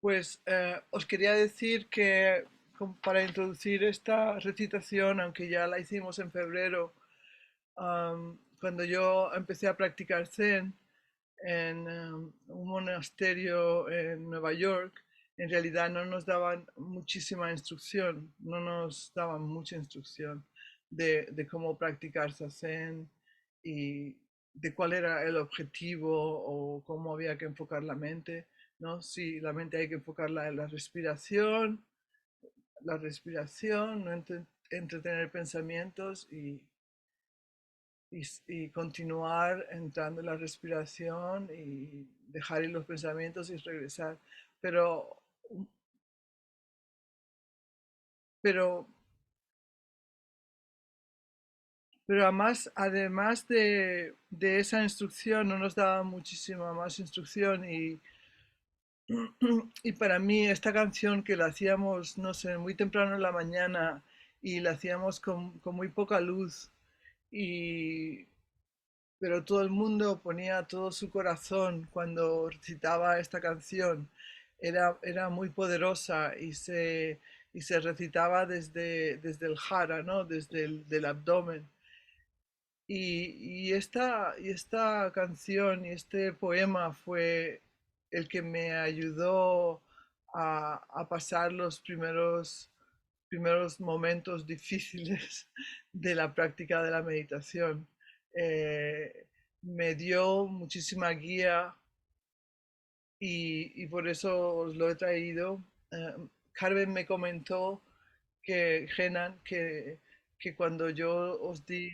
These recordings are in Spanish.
Pues os quería decir que para introducir esta recitación, aunque ya la hicimos en febrero, cuando yo empecé a practicar Zen en un monasterio en Nueva York, en realidad no nos daban muchísima instrucción, no nos daban mucha instrucción de cómo practicar Zen y de cuál era el objetivo o cómo había que enfocar la mente, ¿no? Si la mente hay que enfocarla en la respiración, no entretener pensamientos y continuar entrando en la respiración y dejar ir los pensamientos y regresar. Pero, pero, pero además de esa instrucción, no nos daba muchísima más instrucción y para mí esta canción que la hacíamos, no sé, muy temprano en la mañana y la hacíamos con muy poca luz, y, pero todo el mundo ponía todo su corazón cuando recitaba esta canción. Era muy poderosa y se recitaba desde el jara, ¿no? Desde el del abdomen. Y esta canción y este poema fue el que me ayudó a pasar los primeros momentos difíciles de la práctica de la meditación. Eh, Me dio muchísima guía y por eso os lo he traído. Eh, Carmen me comentó que, Genan, que cuando yo os di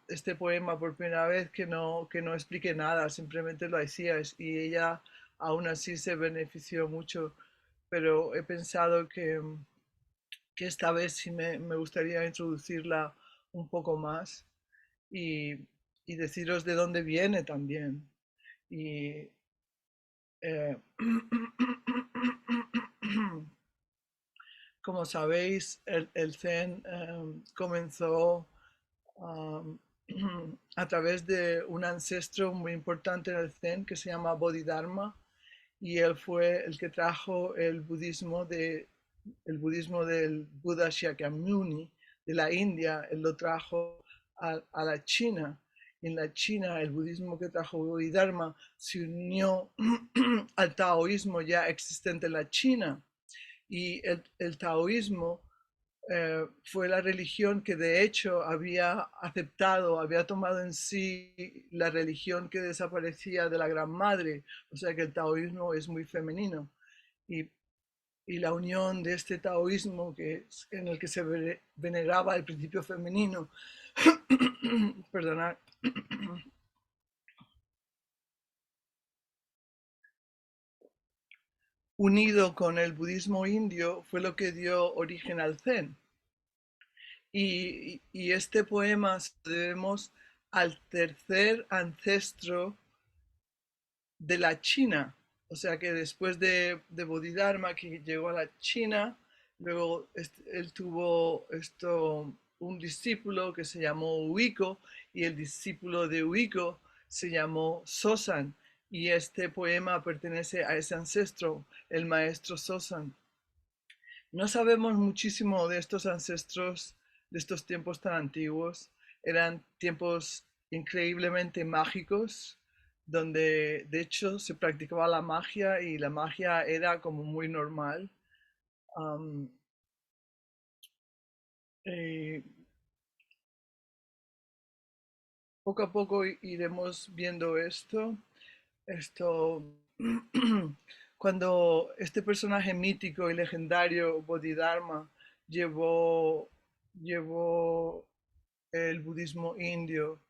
este poema por primera vez, que no expliqué nada, simplemente lo hacíais y ella aún así se benefició mucho, pero he pensado que esta vez sí me gustaría introducirla un poco más y, y deciros de dónde viene también. Y, eh, como sabéis, el Zen comenzó um, a través de un ancestro muy importante en el Zen que se llama Bodhidharma, y él fue el que trajo el budismo del Buda Shakyamuni de la India. Él lo trajo a la China. En la China, el budismo que trajo Bodhidharma se unió al taoísmo ya existente en la China, y el taoísmo fue la religión que de hecho había aceptado, había tomado en sí la religión que desaparecía de la Gran Madre, o sea que el taoísmo es muy femenino. Y, y la unión de este taoísmo en el que se veneraba el principio femenino, perdonad, unido con el budismo indio, fue lo que dio origen al Zen. Y este poema se lo debemos al tercer ancestro de la China. O sea que después de Bodhidharma, que llegó a la China, luego él tuvo un discípulo que se llamó Uiko, y el discípulo de Uiko se llamó Sosan. Y este poema pertenece a ese ancestro, el maestro Sosan. No sabemos muchísimo de estos ancestros, de estos tiempos tan antiguos. Eran tiempos increíblemente mágicos, donde de hecho se practicaba la magia y la magia era como muy normal. Am, eh, Poco a poco iremos viendo esto, cuando este personaje mítico y legendario, Bodhidharma, llevó, llevó el budismo indio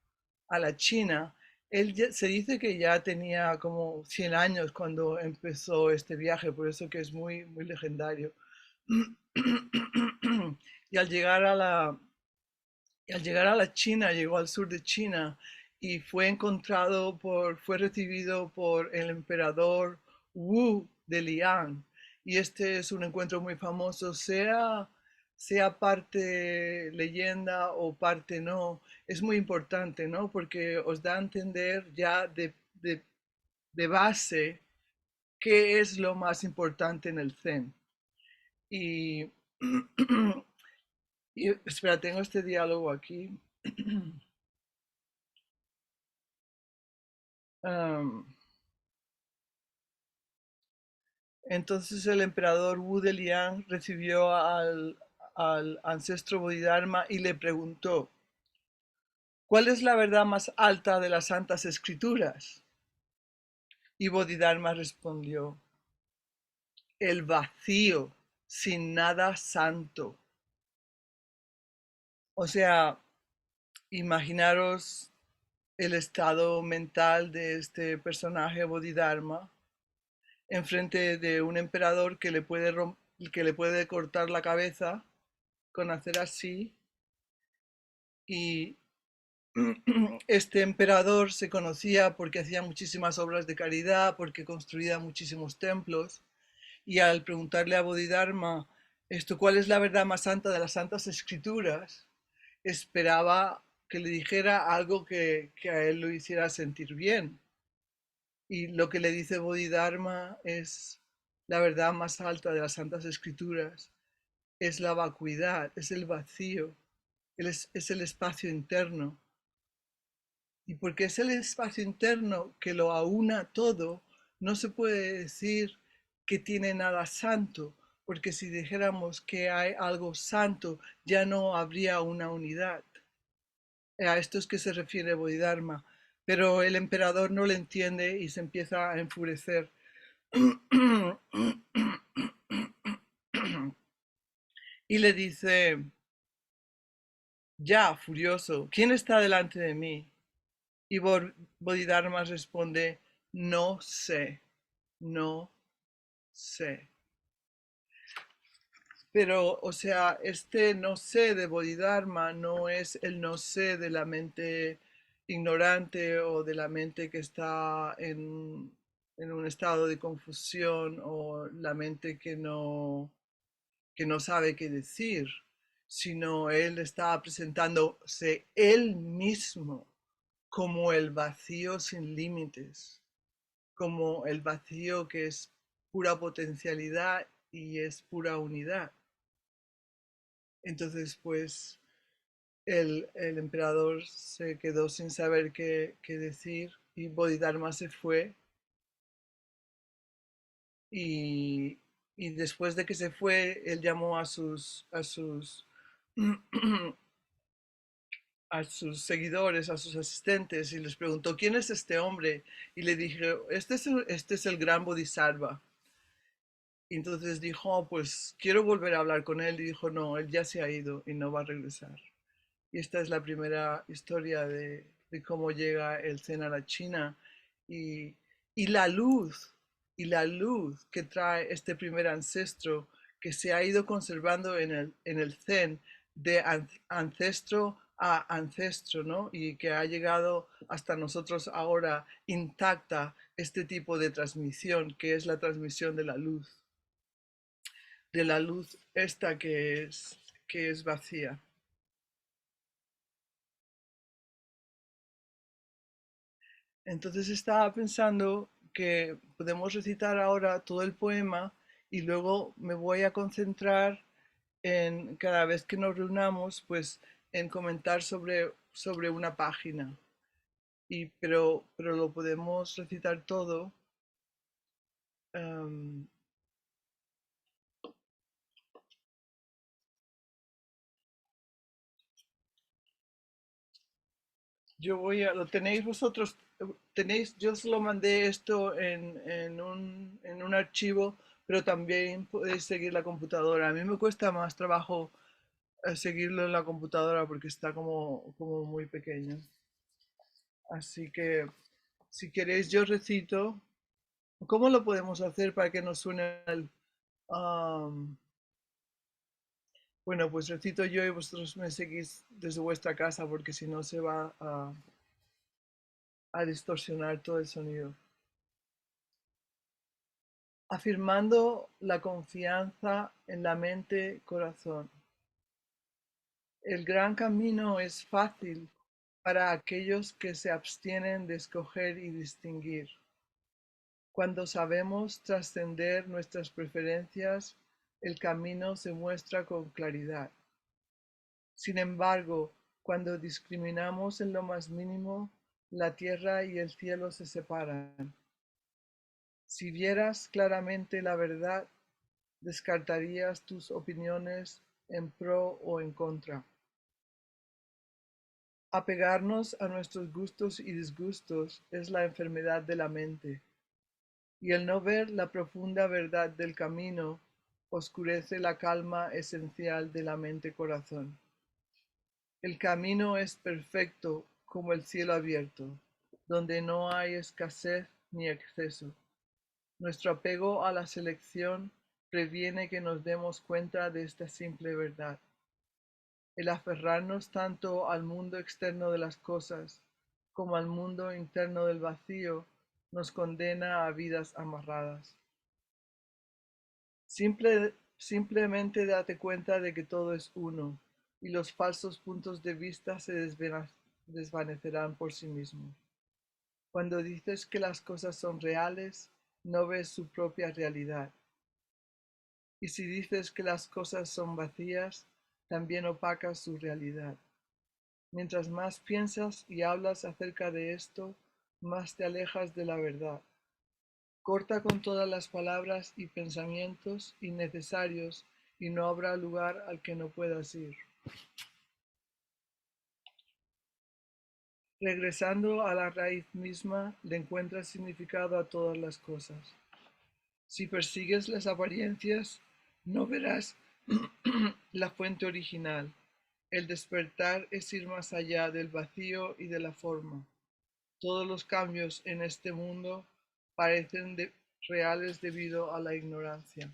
a la China. Se dice que ya tenía como 100 años cuando empezó este viaje, por eso que es muy, muy legendario. Y al llegar a la China, llegó al sur de China y fue recibido por el emperador Wu de Liang. Y este es un encuentro muy famoso, sea parte leyenda o parte no. Es muy importante, ¿no? Porque os da a entender ya de base qué es lo más importante en el Zen. Y, y espera, tengo este diálogo aquí. Um, entonces el emperador Wu de Liang recibió al ancestro Bodhidharma y le preguntó, ¿cuál es la verdad más alta de las Santas Escrituras? Y Bodhidharma respondió, el vacío, sin nada santo. O sea, imaginaros el estado mental de este personaje Bodhidharma enfrente de un emperador que le puede cortar la cabeza con hacer así, y este emperador se conocía porque hacía muchísimas obras de caridad, porque construía muchísimos templos, y al preguntarle a Bodhidharma esto, ¿cuál es la verdad más santa de las Santas Escrituras? Esperaba que le dijera algo que a él lo hiciera sentir bien. Y lo que le dice Bodhidharma es la verdad más alta de las Santas Escrituras, es la vacuidad, es el vacío, es el espacio interno. Y porque es el espacio interno que lo aúna todo, no se puede decir que tiene nada santo, porque si dijéramos que hay algo santo, ya no habría una unidad. A esto es que se refiere Bodhidharma. Pero el emperador no le entiende y se empieza a enfurecer. Y le dice, ya, furioso, ¿quién está delante de mí? Y Bodhidharma responde, no sé, no sé. Pero, o sea, este no sé de Bodhidharma no es el no sé de la mente ignorante o de la mente que está en un estado de confusión o la mente que no sabe qué decir, sino él está presentándose él mismo como el vacío sin límites, como el vacío que es pura potencialidad y es pura unidad. Entonces, pues el emperador se quedó sin saber qué decir y Bodhidharma se fue y, y después de que se fue, él llamó a sus seguidores, a sus asistentes y les preguntó, ¿quién es este hombre? Y le dije, este es el gran Bodhisattva. Y entonces dijo, "Oh, pues quiero volver a hablar con él", y dijo, no, él ya se ha ido y no va a regresar. Y esta es la primera historia de cómo llega el Zen a la China y, y la luz, y la luz que trae este primer ancestro que se ha ido conservando en el Zen de ancestro a ancestro, ¿no? Y que ha llegado hasta nosotros ahora intacta este tipo de transmisión, que es la transmisión de la luz esta que es vacía. Entonces estaba pensando que podemos recitar ahora todo el poema y luego me voy a concentrar en cada vez que nos reunamos, pues en comentar sobre una página. Pero lo podemos recitar todo. em, lo tenéis vosotros, tenéis, yo os lo mandé esto en un archivo, pero también podéis seguir la computadora. A mí me cuesta más trabajo seguirlo en la computadora porque está como muy pequeño. Así que si queréis yo recito. ¿Cómo lo podemos hacer para que nos suene um, bueno, pues recito yo y vosotros me seguís desde vuestra casa porque si no se va a distorsionar todo el sonido. Afirmando la confianza en la mente-corazón. El gran camino es fácil para aquellos que se abstienen de escoger y distinguir. Cuando sabemos trascender nuestras preferencias, el camino se muestra con claridad. Sin embargo, cuando discriminamos en lo más mínimo, la tierra y el cielo se separan. Si vieras claramente la verdad, descartarías tus opiniones en pro o en contra. Apegarnos a nuestros gustos y disgustos es la enfermedad de la mente, y el no ver la profunda verdad del camino oscurece la calma esencial de la mente-corazón. El camino es perfecto como el cielo abierto, donde no hay escasez ni exceso. Nuestro apego a la selección previene que nos demos cuenta de esta simple verdad. El aferrarnos tanto al mundo externo de las cosas como al mundo interno del vacío nos condena a vidas amarradas. Simplemente date cuenta de que todo es uno y los falsos puntos de vista se desvanecerán por sí mismos. Cuando dices que las cosas son reales, no ves su propia realidad. Y si dices que las cosas son vacías, también opacas su realidad. Mientras más piensas y hablas acerca de esto, más te alejas de la verdad. Corta con todas las palabras y pensamientos innecesarios y no habrá lugar al que no puedas ir. Regresando a la raíz misma, le encuentras significado a todas las cosas. Si persigues las apariencias, no verás la fuente original. El despertar es ir más allá del vacío y de la forma. Todos los cambios en este mundo parecen reales debido a la ignorancia.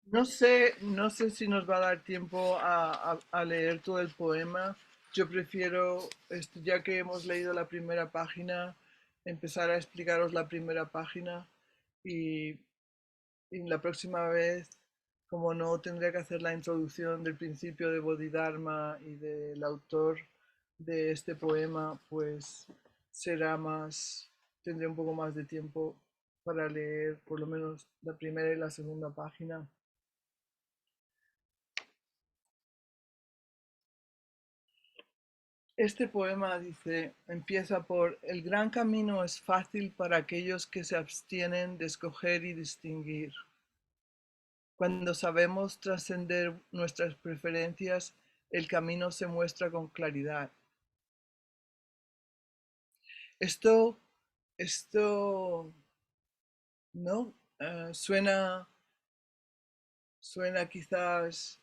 No sé si nos va a dar tiempo a leer todo el poema. Yo prefiero, ya que hemos leído la primera página, empezar a explicaros la primera página y, y la próxima vez, como no tendría que hacer la introducción del principio de Bodhidharma y del autor de este poema, pues será más, tendré un poco más de tiempo para leer por lo menos la primera y la segunda página. Este poema dice, empieza por, el gran camino es fácil para aquellos que se abstienen de escoger y distinguir. Cuando sabemos trascender nuestras preferencias, el camino se muestra con claridad. Esto, esto, ¿no? Suena quizás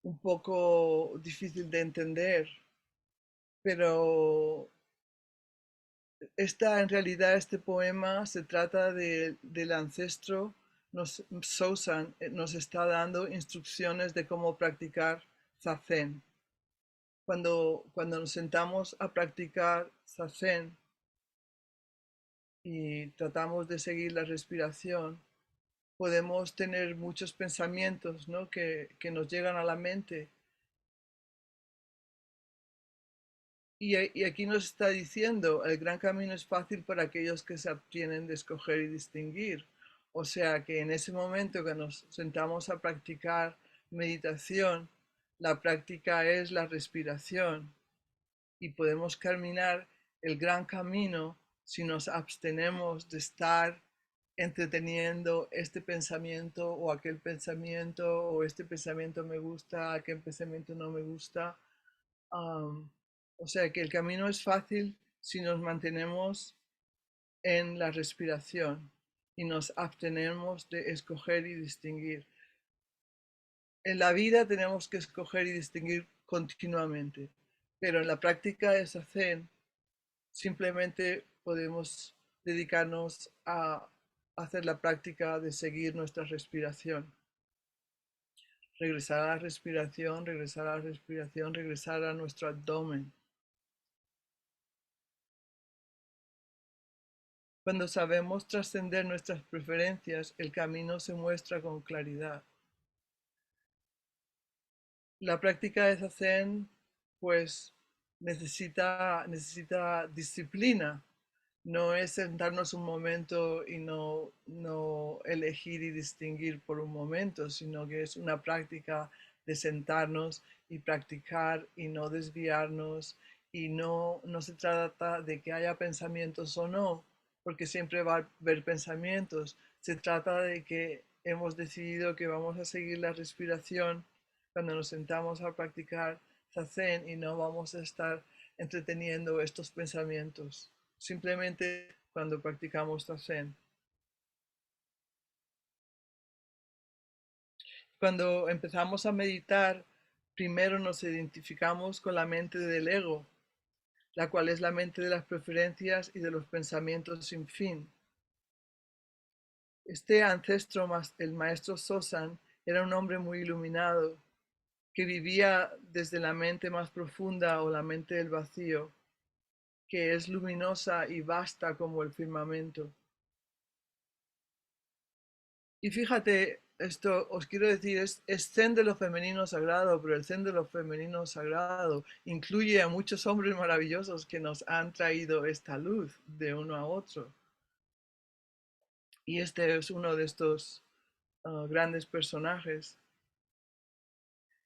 un poco difícil de entender, pero en realidad, este poema se trata del ancestro, Sosan nos está dando instrucciones de cómo practicar zazen. Cuando nos sentamos a practicar zazen y tratamos de seguir la respiración, podemos tener muchos pensamientos, ¿no? que nos llegan a la mente. Y aquí nos está diciendo, el gran camino es fácil para aquellos que se abstienen de escoger y distinguir. O sea que en ese momento que nos sentamos a practicar meditación, la práctica es la respiración y podemos caminar el gran camino si nos abstenemos de estar entreteniendo este pensamiento o aquel pensamiento, o este pensamiento me gusta, aquel pensamiento no me gusta. Um, o sea que el camino es fácil si nos mantenemos en la respiración y nos abstenemos de escoger y distinguir. En la vida tenemos que escoger y distinguir continuamente, pero en la práctica de Zazen simplemente podemos dedicarnos a hacer la práctica de seguir nuestra respiración. Regresar a la respiración, regresar a la respiración, regresar a nuestro abdomen. Cuando sabemos trascender nuestras preferencias, el camino se muestra con claridad. La práctica de Zazen, pues, necesita disciplina. No es sentarnos un momento y no elegir y distinguir por un momento, sino que es una práctica de sentarnos y practicar y no desviarnos, y no se trata de que haya pensamientos o no, porque siempre va a haber pensamientos. Se trata de que hemos decidido que vamos a seguir la respiración cuando nos sentamos a practicar Zazen, y no vamos a estar entreteniendo estos pensamientos simplemente cuando practicamos Zazen. Cuando empezamos a meditar, primero nos identificamos con la mente del ego, la cual es la mente de las preferencias y de los pensamientos sin fin. Este ancestro, el maestro Sosan, era un hombre muy iluminado, que vivía desde la mente más profunda o la mente del vacío, que es luminosa y vasta como el firmamento. Y fíjate, esto os quiero decir, es zen de lo femenino sagrado, pero el zen de lo femenino sagrado incluye a muchos hombres maravillosos que nos han traído esta luz de uno a otro. Y este es uno de estos grandes personajes.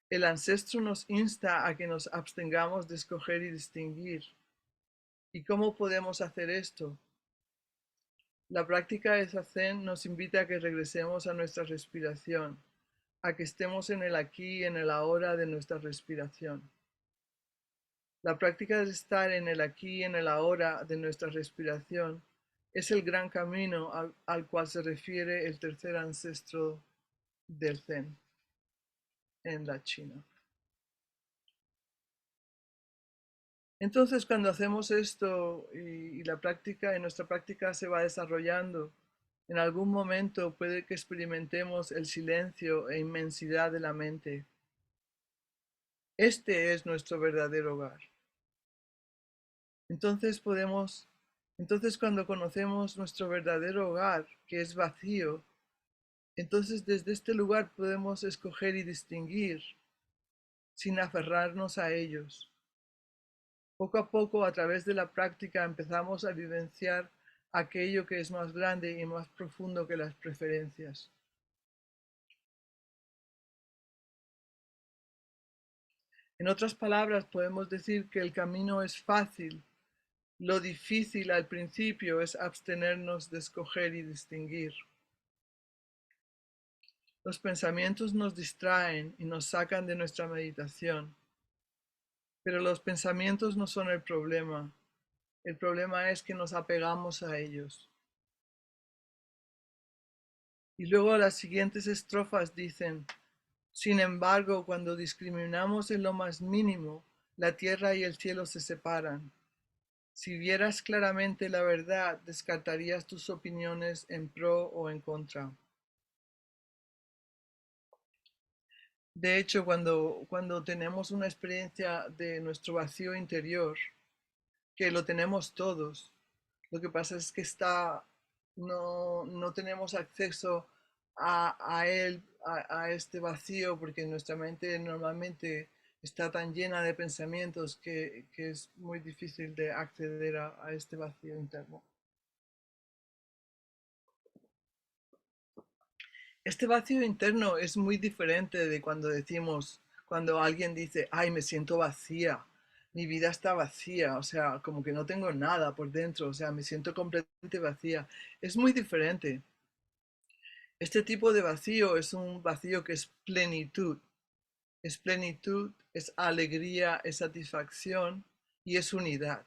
El ancestro nos insta a que nos abstengamos de escoger y distinguir. ¿Y cómo podemos hacer esto? La práctica de Zazen nos invita a que regresemos a nuestra respiración, a que estemos en el aquí y en el ahora de nuestra respiración. La práctica de estar en el aquí y en el ahora de nuestra respiración es el gran camino al cual se refiere el tercer ancestro del Zen en la China. Entonces, cuando hacemos esto y la práctica, en nuestra práctica se va desarrollando, en algún momento puede que experimentemos el silencio e inmensidad de la mente. Este es nuestro verdadero hogar. Entonces entonces cuando conocemos nuestro verdadero hogar, que es vacío, entonces desde este lugar podemos escoger y distinguir sin aferrarnos a ellos. Poco a poco, a través de la práctica, empezamos a vivenciar aquello que es más grande y más profundo que las preferencias. En otras palabras, podemos decir que el camino es fácil. Lo difícil al principio es abstenernos de escoger y distinguir. Los pensamientos nos distraen y nos sacan de nuestra meditación, pero los pensamientos no son el problema. El problema es que nos apegamos a ellos. Y luego las siguientes estrofas dicen: sin embargo, cuando discriminamos en lo más mínimo, la tierra y el cielo se separan. Si vieras claramente la verdad, descartarías tus opiniones en pro o en contra. De hecho, cuando tenemos una experiencia de nuestro vacío interior, que lo tenemos todos, lo que pasa es que no tenemos acceso a él, a este vacío, porque nuestra mente normalmente está tan llena de pensamientos que es muy difícil de acceder a este vacío interno. Este vacío interno es muy diferente de cuando alguien dice, ay, me siento vacía, mi vida está vacía, o sea, como que no tengo nada por dentro, o sea, me siento completamente vacía. Es muy diferente. Este tipo de vacío es un vacío que es plenitud, es alegría, es satisfacción y es unidad.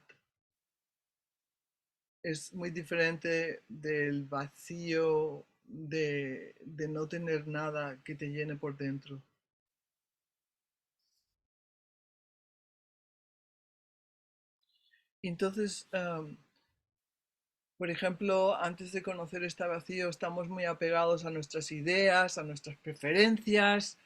Es muy diferente del vacío de no tener nada que te llene por dentro. Entonces, por ejemplo, antes de conocer este vacío, estamos muy apegados a nuestras ideas, a nuestras preferencias,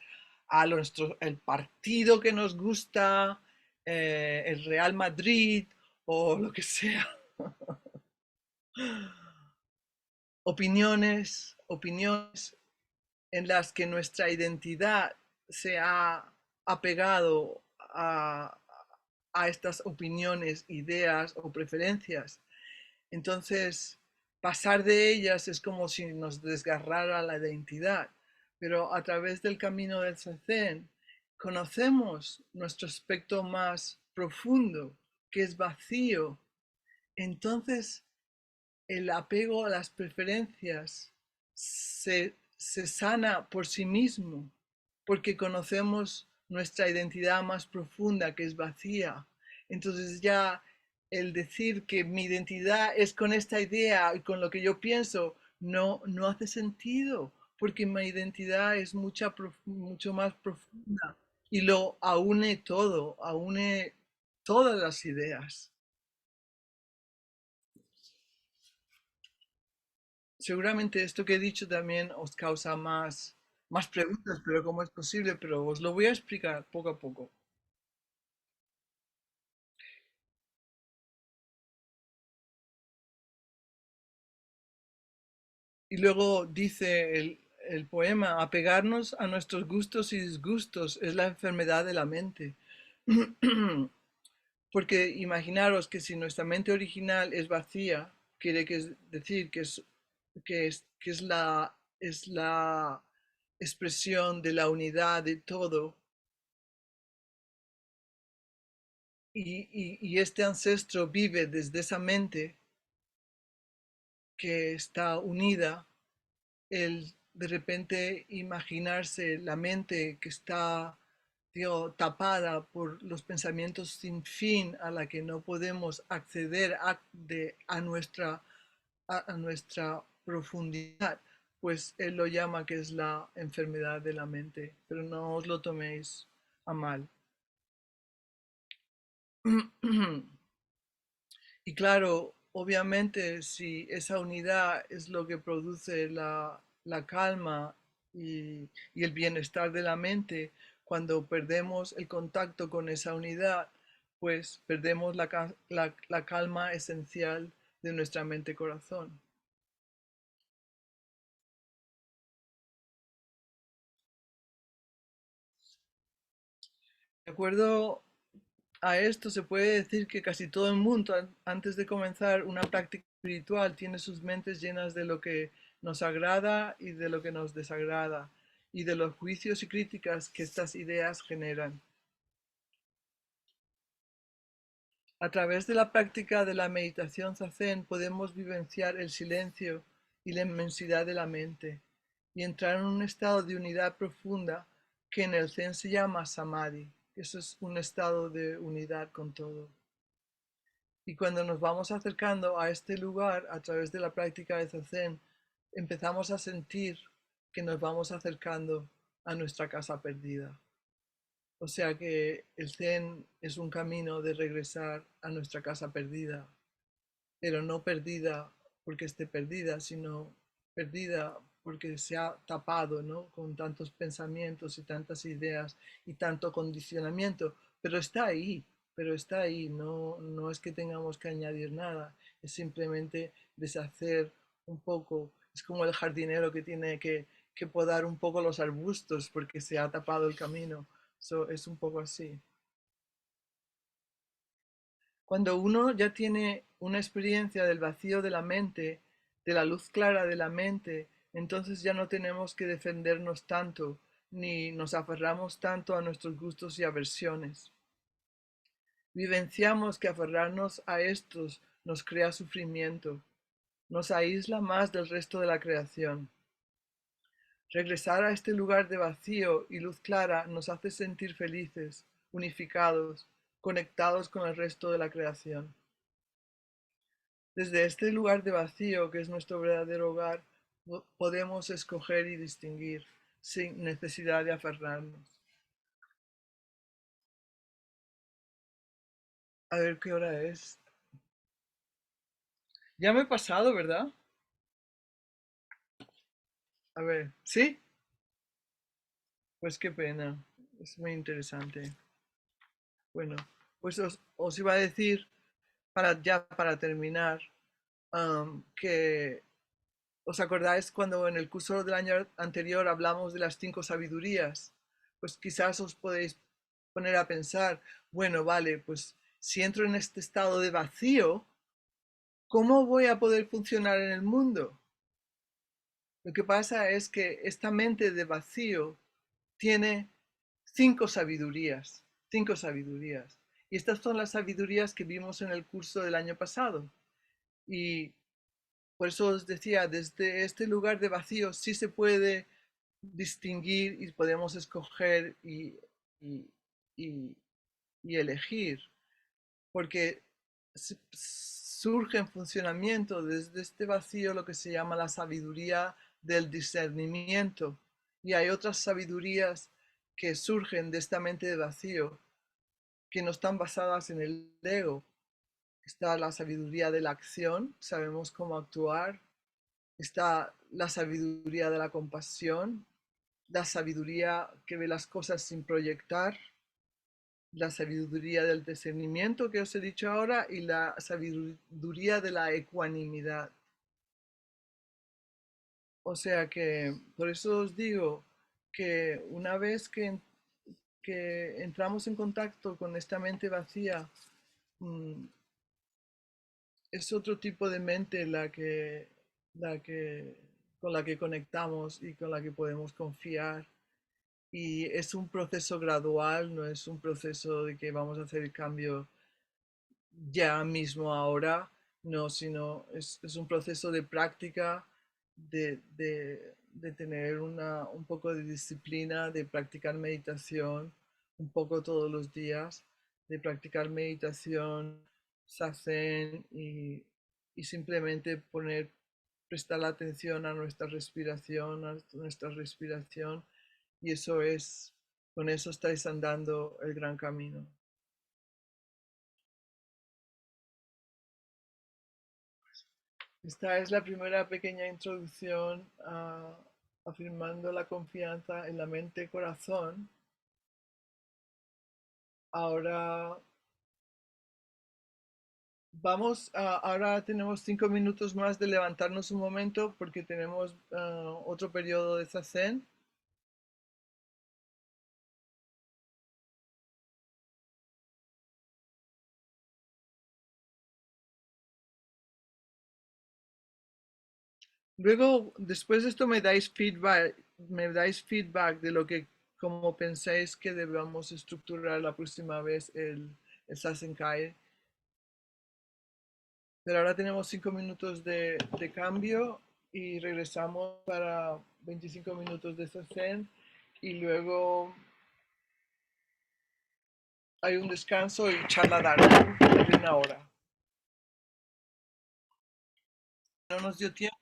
el partido que nos gusta, el Real Madrid o lo que sea. opiniones en las que nuestra identidad se ha apegado a estas opiniones, ideas o preferencias. Entonces, pasar de ellas es como si nos desgarrara la identidad, pero a través del camino del Zazen conocemos nuestro aspecto más profundo, que es vacío. Entonces, el apego a las preferencias se sana por sí mismo, porque conocemos nuestra identidad más profunda, que es vacía. Entonces ya el decir que mi identidad es con esta idea y con lo que yo pienso, no hace sentido, porque mi identidad es mucho más profunda y lo aúne todo, aúne todas las ideas. Seguramente esto que he dicho también os causa más preguntas, pero ¿cómo es posible? Pero os lo voy a explicar poco a poco. Y luego dice el poema, apegarnos a nuestros gustos y disgustos es la enfermedad de la mente. Porque imaginaros que si nuestra mente original es vacía, quiere decir es la expresión de la unidad de todo. Y este ancestro vive desde esa mente que está unida, el de repente imaginarse la mente que está, digo, tapada por los pensamientos sin fin a la que no podemos acceder a nuestra profundidad, pues él lo llama que es la enfermedad de la mente, pero no os lo toméis a mal. Y claro, obviamente si esa unidad es lo que produce la calma y el bienestar de la mente, cuando perdemos el contacto con esa unidad, pues perdemos la calma esencial de nuestra mente-corazón. De acuerdo a esto, se puede decir que casi todo el mundo, antes de comenzar una práctica espiritual, tiene sus mentes llenas de lo que nos agrada y de lo que nos desagrada, y de los juicios y críticas que estas ideas generan. A través de la práctica de la meditación zazen podemos vivenciar el silencio y la inmensidad de la mente y entrar en un estado de unidad profunda que en el zen se llama samadhi. Eso es un estado de unidad con todo. Y cuando nos vamos acercando a este lugar a través de la práctica de zazen, empezamos a sentir que nos vamos acercando a nuestra casa perdida. O sea que el zen es un camino de regresar a nuestra casa perdida, pero no perdida porque esté perdida, sino perdida porque se ha tapado, ¿no? Con tantos pensamientos y tantas ideas y tanto condicionamiento, pero está ahí, no es que tengamos que añadir nada, es simplemente deshacer un poco, es como el jardinero que tiene que podar un poco los arbustos porque se ha tapado el camino, es un poco así. Cuando uno ya tiene una experiencia del vacío de la mente, de la luz clara de la mente, entonces ya no tenemos que defendernos tanto, ni nos aferramos tanto a nuestros gustos y aversiones. Vivenciamos que aferrarnos a estos nos crea sufrimiento, nos aísla más del resto de la creación. Regresar a este lugar de vacío y luz clara nos hace sentir felices, unificados, conectados con el resto de la creación. Desde este lugar de vacío, que es nuestro verdadero hogar, podemos escoger y distinguir sin necesidad de aferrarnos. A ver qué hora es. Ya me he pasado, ¿verdad? A ver, ¿sí? Pues qué pena. Es muy interesante. Bueno, pues os iba a decir, para terminar, que ¿Os acordáis cuando en el curso del año anterior hablamos de las 5 sabidurías? Pues quizás os podéis poner a pensar, bueno, vale, pues si entro en este estado de vacío, ¿cómo voy a poder funcionar en el mundo? Lo que pasa es que esta mente de vacío tiene 5 sabidurías, 5 sabidurías. Y estas son las sabidurías que vimos en el curso del año pasado. Y por eso os decía, desde este lugar de vacío sí se puede distinguir y podemos escoger y, y- y elegir, porque surge en funcionamiento desde este vacío lo que se llama la sabiduría del discernimiento. Y hay otras sabidurías que surgen de esta mente de vacío que no están basadas en el ego. Está la sabiduría de la acción, sabemos cómo actuar. Está la sabiduría de la compasión, la sabiduría que ve las cosas sin proyectar, la sabiduría del discernimiento que os he dicho ahora y la sabiduría de la ecuanimidad. O sea que por eso os digo que una vez que entramos en contacto con esta mente vacía, mm, es otro tipo de mente la que, con la que conectamos y con la que podemos confiar. Y es un proceso gradual, no es un proceso de que vamos a hacer el cambio ya mismo ahora, no, sino es un proceso de práctica, de tener un poco de disciplina, de practicar meditación un poco todos los días, de practicar meditación, sazen y simplemente prestar la atención a nuestra respiración, y eso es, con eso estáis andando el gran camino. Esta es la primera pequeña introducción a afirmando la confianza en la mente-corazón. Ahora ahora tenemos 5 minutos más de levantarnos un momento porque tenemos otro periodo de zazen. Luego, después de esto me dais feedback de lo que, como pensáis que debamos estructurar la próxima vez el Sasenkai. Pero ahora tenemos 5 minutos de cambio y regresamos para 25 minutos de Sazen y luego hay un descanso y charla Dharma de 1 hora. No nos dio tiempo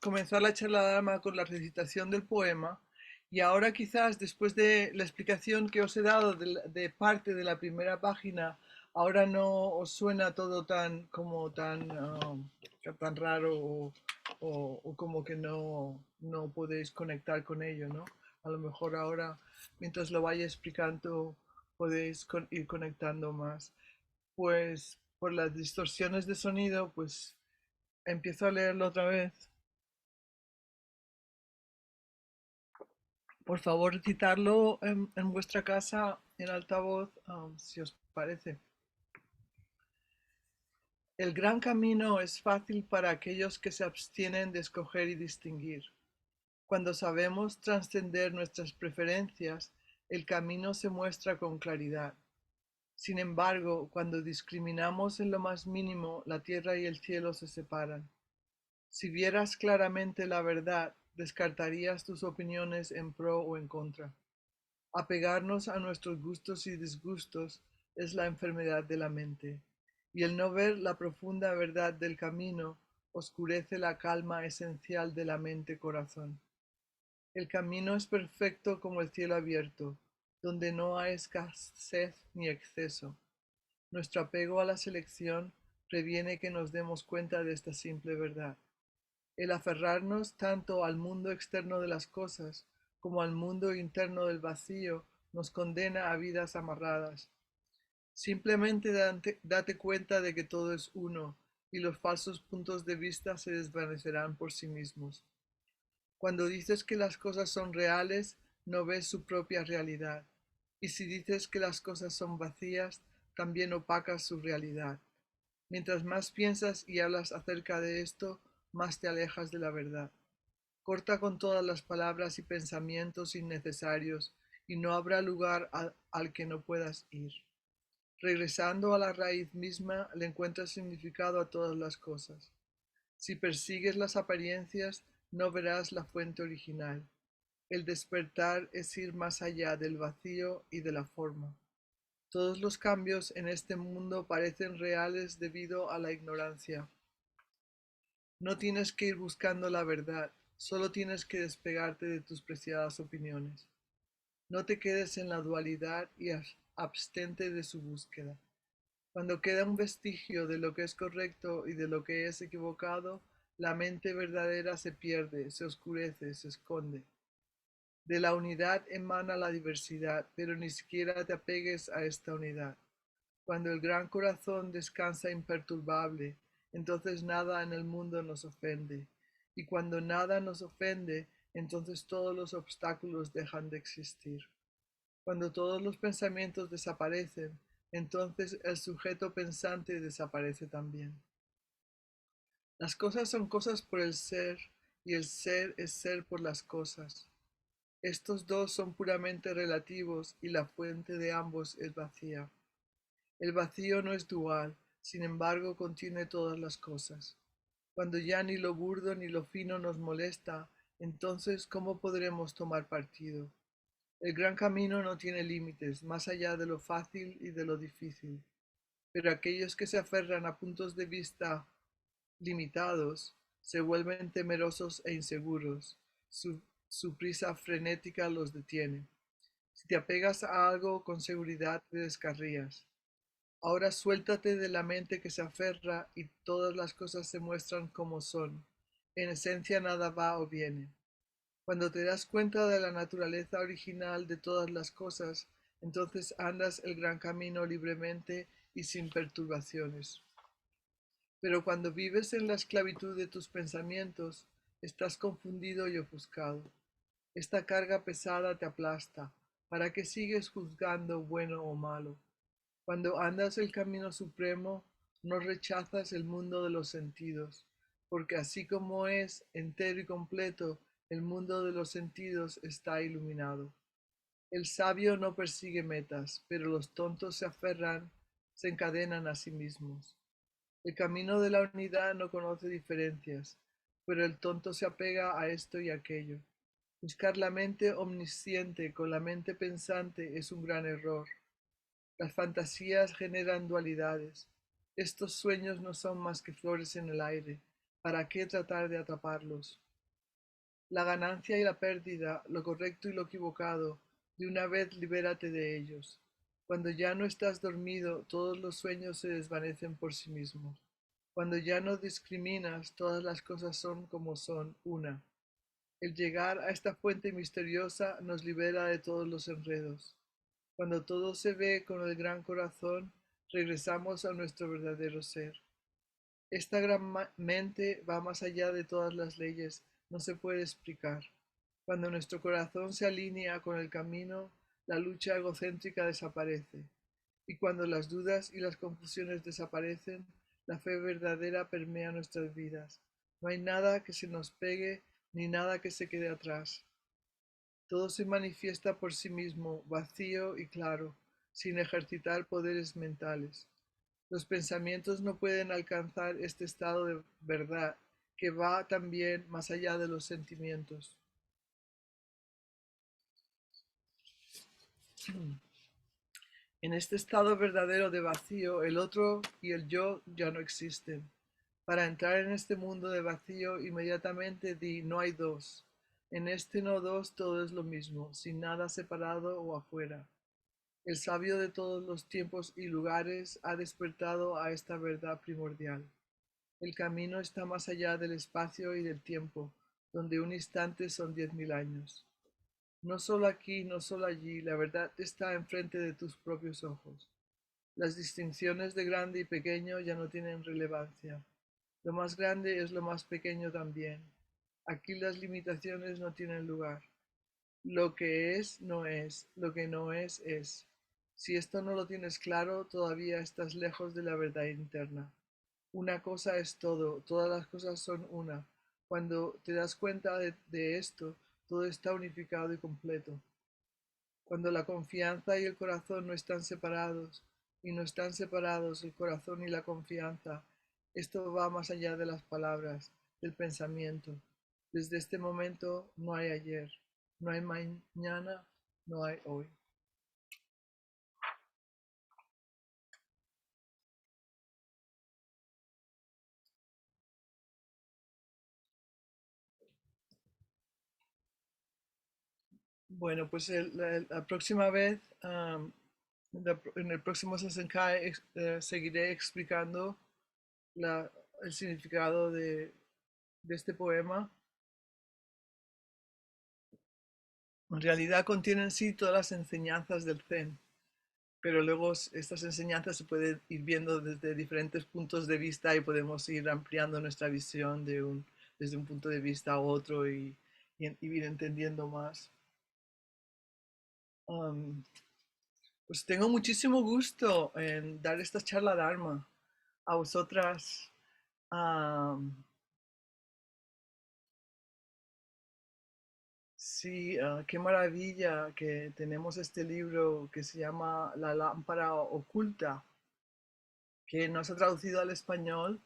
comenzar la charla Dharma con la recitación del poema, y ahora quizás después de la explicación que os he dado de parte de la primera página, ahora no os suena todo tan raro o como que no podéis conectar con ello, ¿no? A lo mejor ahora, mientras lo vaya explicando, podéis ir conectando más. Pues por las distorsiones de sonido, pues empiezo a leerlo otra vez. Por favor, citarlo en vuestra casa en altavoz, si os parece. El gran camino es fácil para aquellos que se abstienen de escoger y distinguir. Cuando sabemos trascender nuestras preferencias, el camino se muestra con claridad. Sin embargo, cuando discriminamos en lo más mínimo, la tierra y el cielo se separan. Si vieras claramente la verdad, descartarías tus opiniones en pro o en contra. Apegarnos a nuestros gustos y disgustos es la enfermedad de la mente, y el no ver la profunda verdad del camino oscurece la calma esencial de la mente-corazón. El camino es perfecto como el cielo abierto, donde no hay escasez ni exceso. Nuestro apego a la selección previene que nos demos cuenta de esta simple verdad. El aferrarnos tanto al mundo externo de las cosas como al mundo interno del vacío nos condena a vidas amarradas. Simplemente date cuenta de que todo es uno y los falsos puntos de vista se desvanecerán por sí mismos. Cuando dices que las cosas son reales, no ves su propia realidad. Y si dices que las cosas son vacías, también opacas su realidad. Mientras más piensas y hablas acerca de esto, más te alejas de la verdad. Corta con todas las palabras y pensamientos innecesarios, y no habrá lugar al que no puedas ir. Regresando a la raíz misma, le encuentras significado a todas las cosas. Si persigues las apariencias, no verás la fuente original. El despertar es ir más allá del vacío y de la forma. Todos los cambios en este mundo parecen reales debido a la ignorancia. No tienes que ir buscando la verdad, solo tienes que despegarte de tus preciadas opiniones. No te quedes en la dualidad y abstente de su búsqueda. Cuando queda un vestigio de lo que es correcto y de lo que es equivocado, la mente verdadera se pierde, se oscurece, se esconde. De la unidad emana la diversidad, pero ni siquiera te apegues a esta unidad. Cuando el gran corazón descansa imperturbable, entonces nada en el mundo nos ofende. Y cuando nada nos ofende, entonces todos los obstáculos dejan de existir. Cuando todos los pensamientos desaparecen, entonces el sujeto pensante desaparece también. Las cosas son cosas por el ser, y el ser es ser por las cosas. Estos dos son puramente relativos y la fuente de ambos es vacía. El vacío no es dual, sin embargo contiene todas las cosas. Cuando ya ni lo burdo ni lo fino nos molesta, entonces ¿cómo podremos tomar partido? El gran camino no tiene límites, más allá de lo fácil y de lo difícil, pero aquellos que se aferran a puntos de vista limitados se vuelven temerosos e inseguros. Su prisa frenética los detiene. Si te apegas a algo con seguridad te descarrías. Ahora suéltate de la mente que se aferra y todas las cosas se muestran como son. En esencia nada va o viene. Cuando te das cuenta de la naturaleza original de todas las cosas, entonces andas el gran camino libremente y sin perturbaciones. Pero cuando vives en la esclavitud de tus pensamientos, estás confundido y ofuscado. Esta carga pesada te aplasta. ¿Para qué sigues juzgando bueno o malo? Cuando andas el camino supremo, no rechazas el mundo de los sentidos, porque así como es entero y completo, el mundo de los sentidos está iluminado. El sabio no persigue metas, pero los tontos se aferran, se encadenan a sí mismos. El camino de la unidad no conoce diferencias, pero el tonto se apega a esto y aquello. Buscar la mente omnisciente con la mente pensante es un gran error. Las fantasías generan dualidades. Estos sueños no son más que flores en el aire. ¿Para qué tratar de atraparlos? La ganancia y la pérdida, lo correcto y lo equivocado, de una vez libérate de ellos. Cuando ya no estás dormido, todos los sueños se desvanecen por sí mismos. Cuando ya no discriminas, todas las cosas son como son, una. El llegar a esta fuente misteriosa nos libera de todos los enredos. Cuando todo se ve con el gran corazón, regresamos a nuestro verdadero ser. Esta gran mente va más allá de todas las leyes, no se puede explicar. Cuando nuestro corazón se alinea con el camino, la lucha egocéntrica desaparece. Y cuando las dudas y las confusiones desaparecen, la fe verdadera permea nuestras vidas. No hay nada que se nos pegue ni nada que se quede atrás. Todo se manifiesta por sí mismo, vacío y claro, sin ejercitar poderes mentales. Los pensamientos no pueden alcanzar este estado de verdad, que va también más allá de los sentimientos. En este estado verdadero de vacío, el otro y el yo ya no existen. Para entrar en este mundo de vacío, inmediatamente di no hay dos. En este no dos todo es lo mismo, sin nada separado o afuera. El sabio de todos los tiempos y lugares ha despertado a esta verdad primordial. El camino está más allá del espacio y del tiempo, donde un instante son 10.000 años. No solo aquí, no solo allí, la verdad está enfrente de tus propios ojos. Las distinciones de grande y pequeño ya no tienen relevancia. Lo más grande es lo más pequeño también. Aquí las limitaciones no tienen lugar. Lo que es, no es. Lo que no es, es. Si esto no lo tienes claro, todavía estás lejos de la verdad interna. Una cosa es todo, todas las cosas son una. Cuando te das cuenta de esto, todo está unificado y completo. Cuando la confianza y el corazón no están separados, y no están separados el corazón y la confianza, esto va más allá de las palabras, del pensamiento. Desde este momento no hay ayer, no hay mañana, no hay hoy. Bueno, pues la próxima vez, en el próximo Sessenkai, seguiré explicando la- el significado de este poema. En realidad contiene en sí todas las enseñanzas del Zen, pero luego estas enseñanzas se pueden ir viendo desde diferentes puntos de vista y podemos ir ampliando nuestra visión desde un punto de vista a otro y ir entendiendo más. Um, pues tengo muchísimo gusto en dar esta charla Dharma a vosotras. um, sí, qué maravilla que tenemos este libro que se llama La lámpara oculta, que no se ha traducido al español,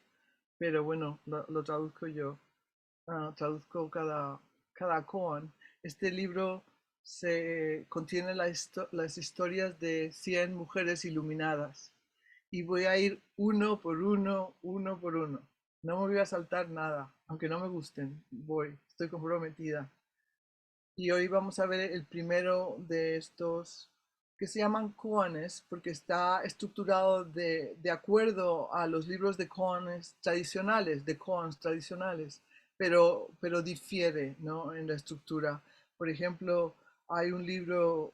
pero bueno, lo traduzco yo. Traduzco cada koan. Este libro contiene las historias de 100 mujeres iluminadas y voy a ir uno por uno, uno por uno. No me voy a saltar nada, aunque no me gusten, estoy comprometida. Y hoy vamos a ver el primero de estos que se llaman koanes porque está estructurado de acuerdo a los libros de koanes tradicionales, de koans tradicionales, pero difiere, ¿no? En la estructura. Por ejemplo, hay un libro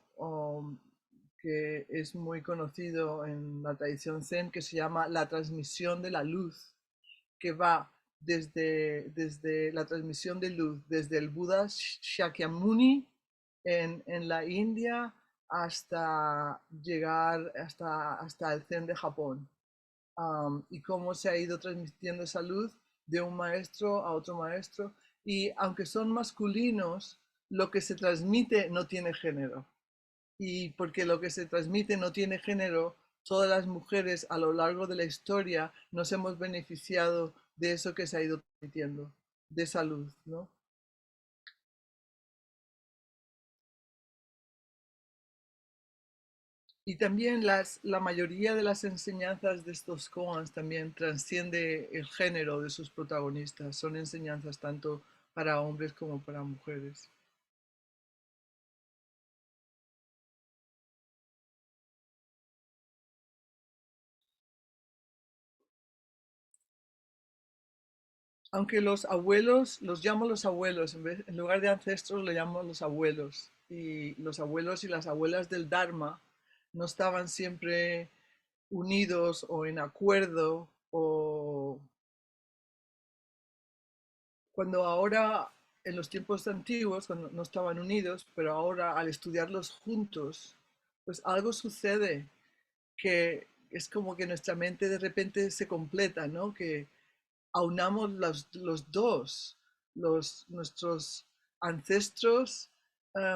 que es muy conocido en la tradición zen que se llama La transmisión de la luz, que va desde la transmisión de luz, desde el Buda Shakyamuni en la India hasta llegar hasta el Zen de Japón. Y cómo se ha ido transmitiendo esa luz de un maestro a otro maestro. Y aunque son masculinos, lo que se transmite no tiene género. Y porque lo que se transmite no tiene género, todas las mujeres a lo largo de la historia nos hemos beneficiado de eso que se ha ido transmitiendo, de esa luz, ¿no? Y también la mayoría de las enseñanzas de estos koans también trasciende el género de sus protagonistas. Son enseñanzas tanto para hombres como para mujeres. Aunque los abuelos, los llamo los abuelos, en lugar de ancestros le llamo los abuelos. Y los abuelos y las abuelas del Dharma no estaban siempre unidos o en acuerdo o cuando ahora en los tiempos antiguos, cuando no estaban unidos, pero ahora al estudiarlos juntos, pues algo sucede que es como que nuestra mente de repente se completa, ¿no? Que aunamos los dos, nuestros ancestros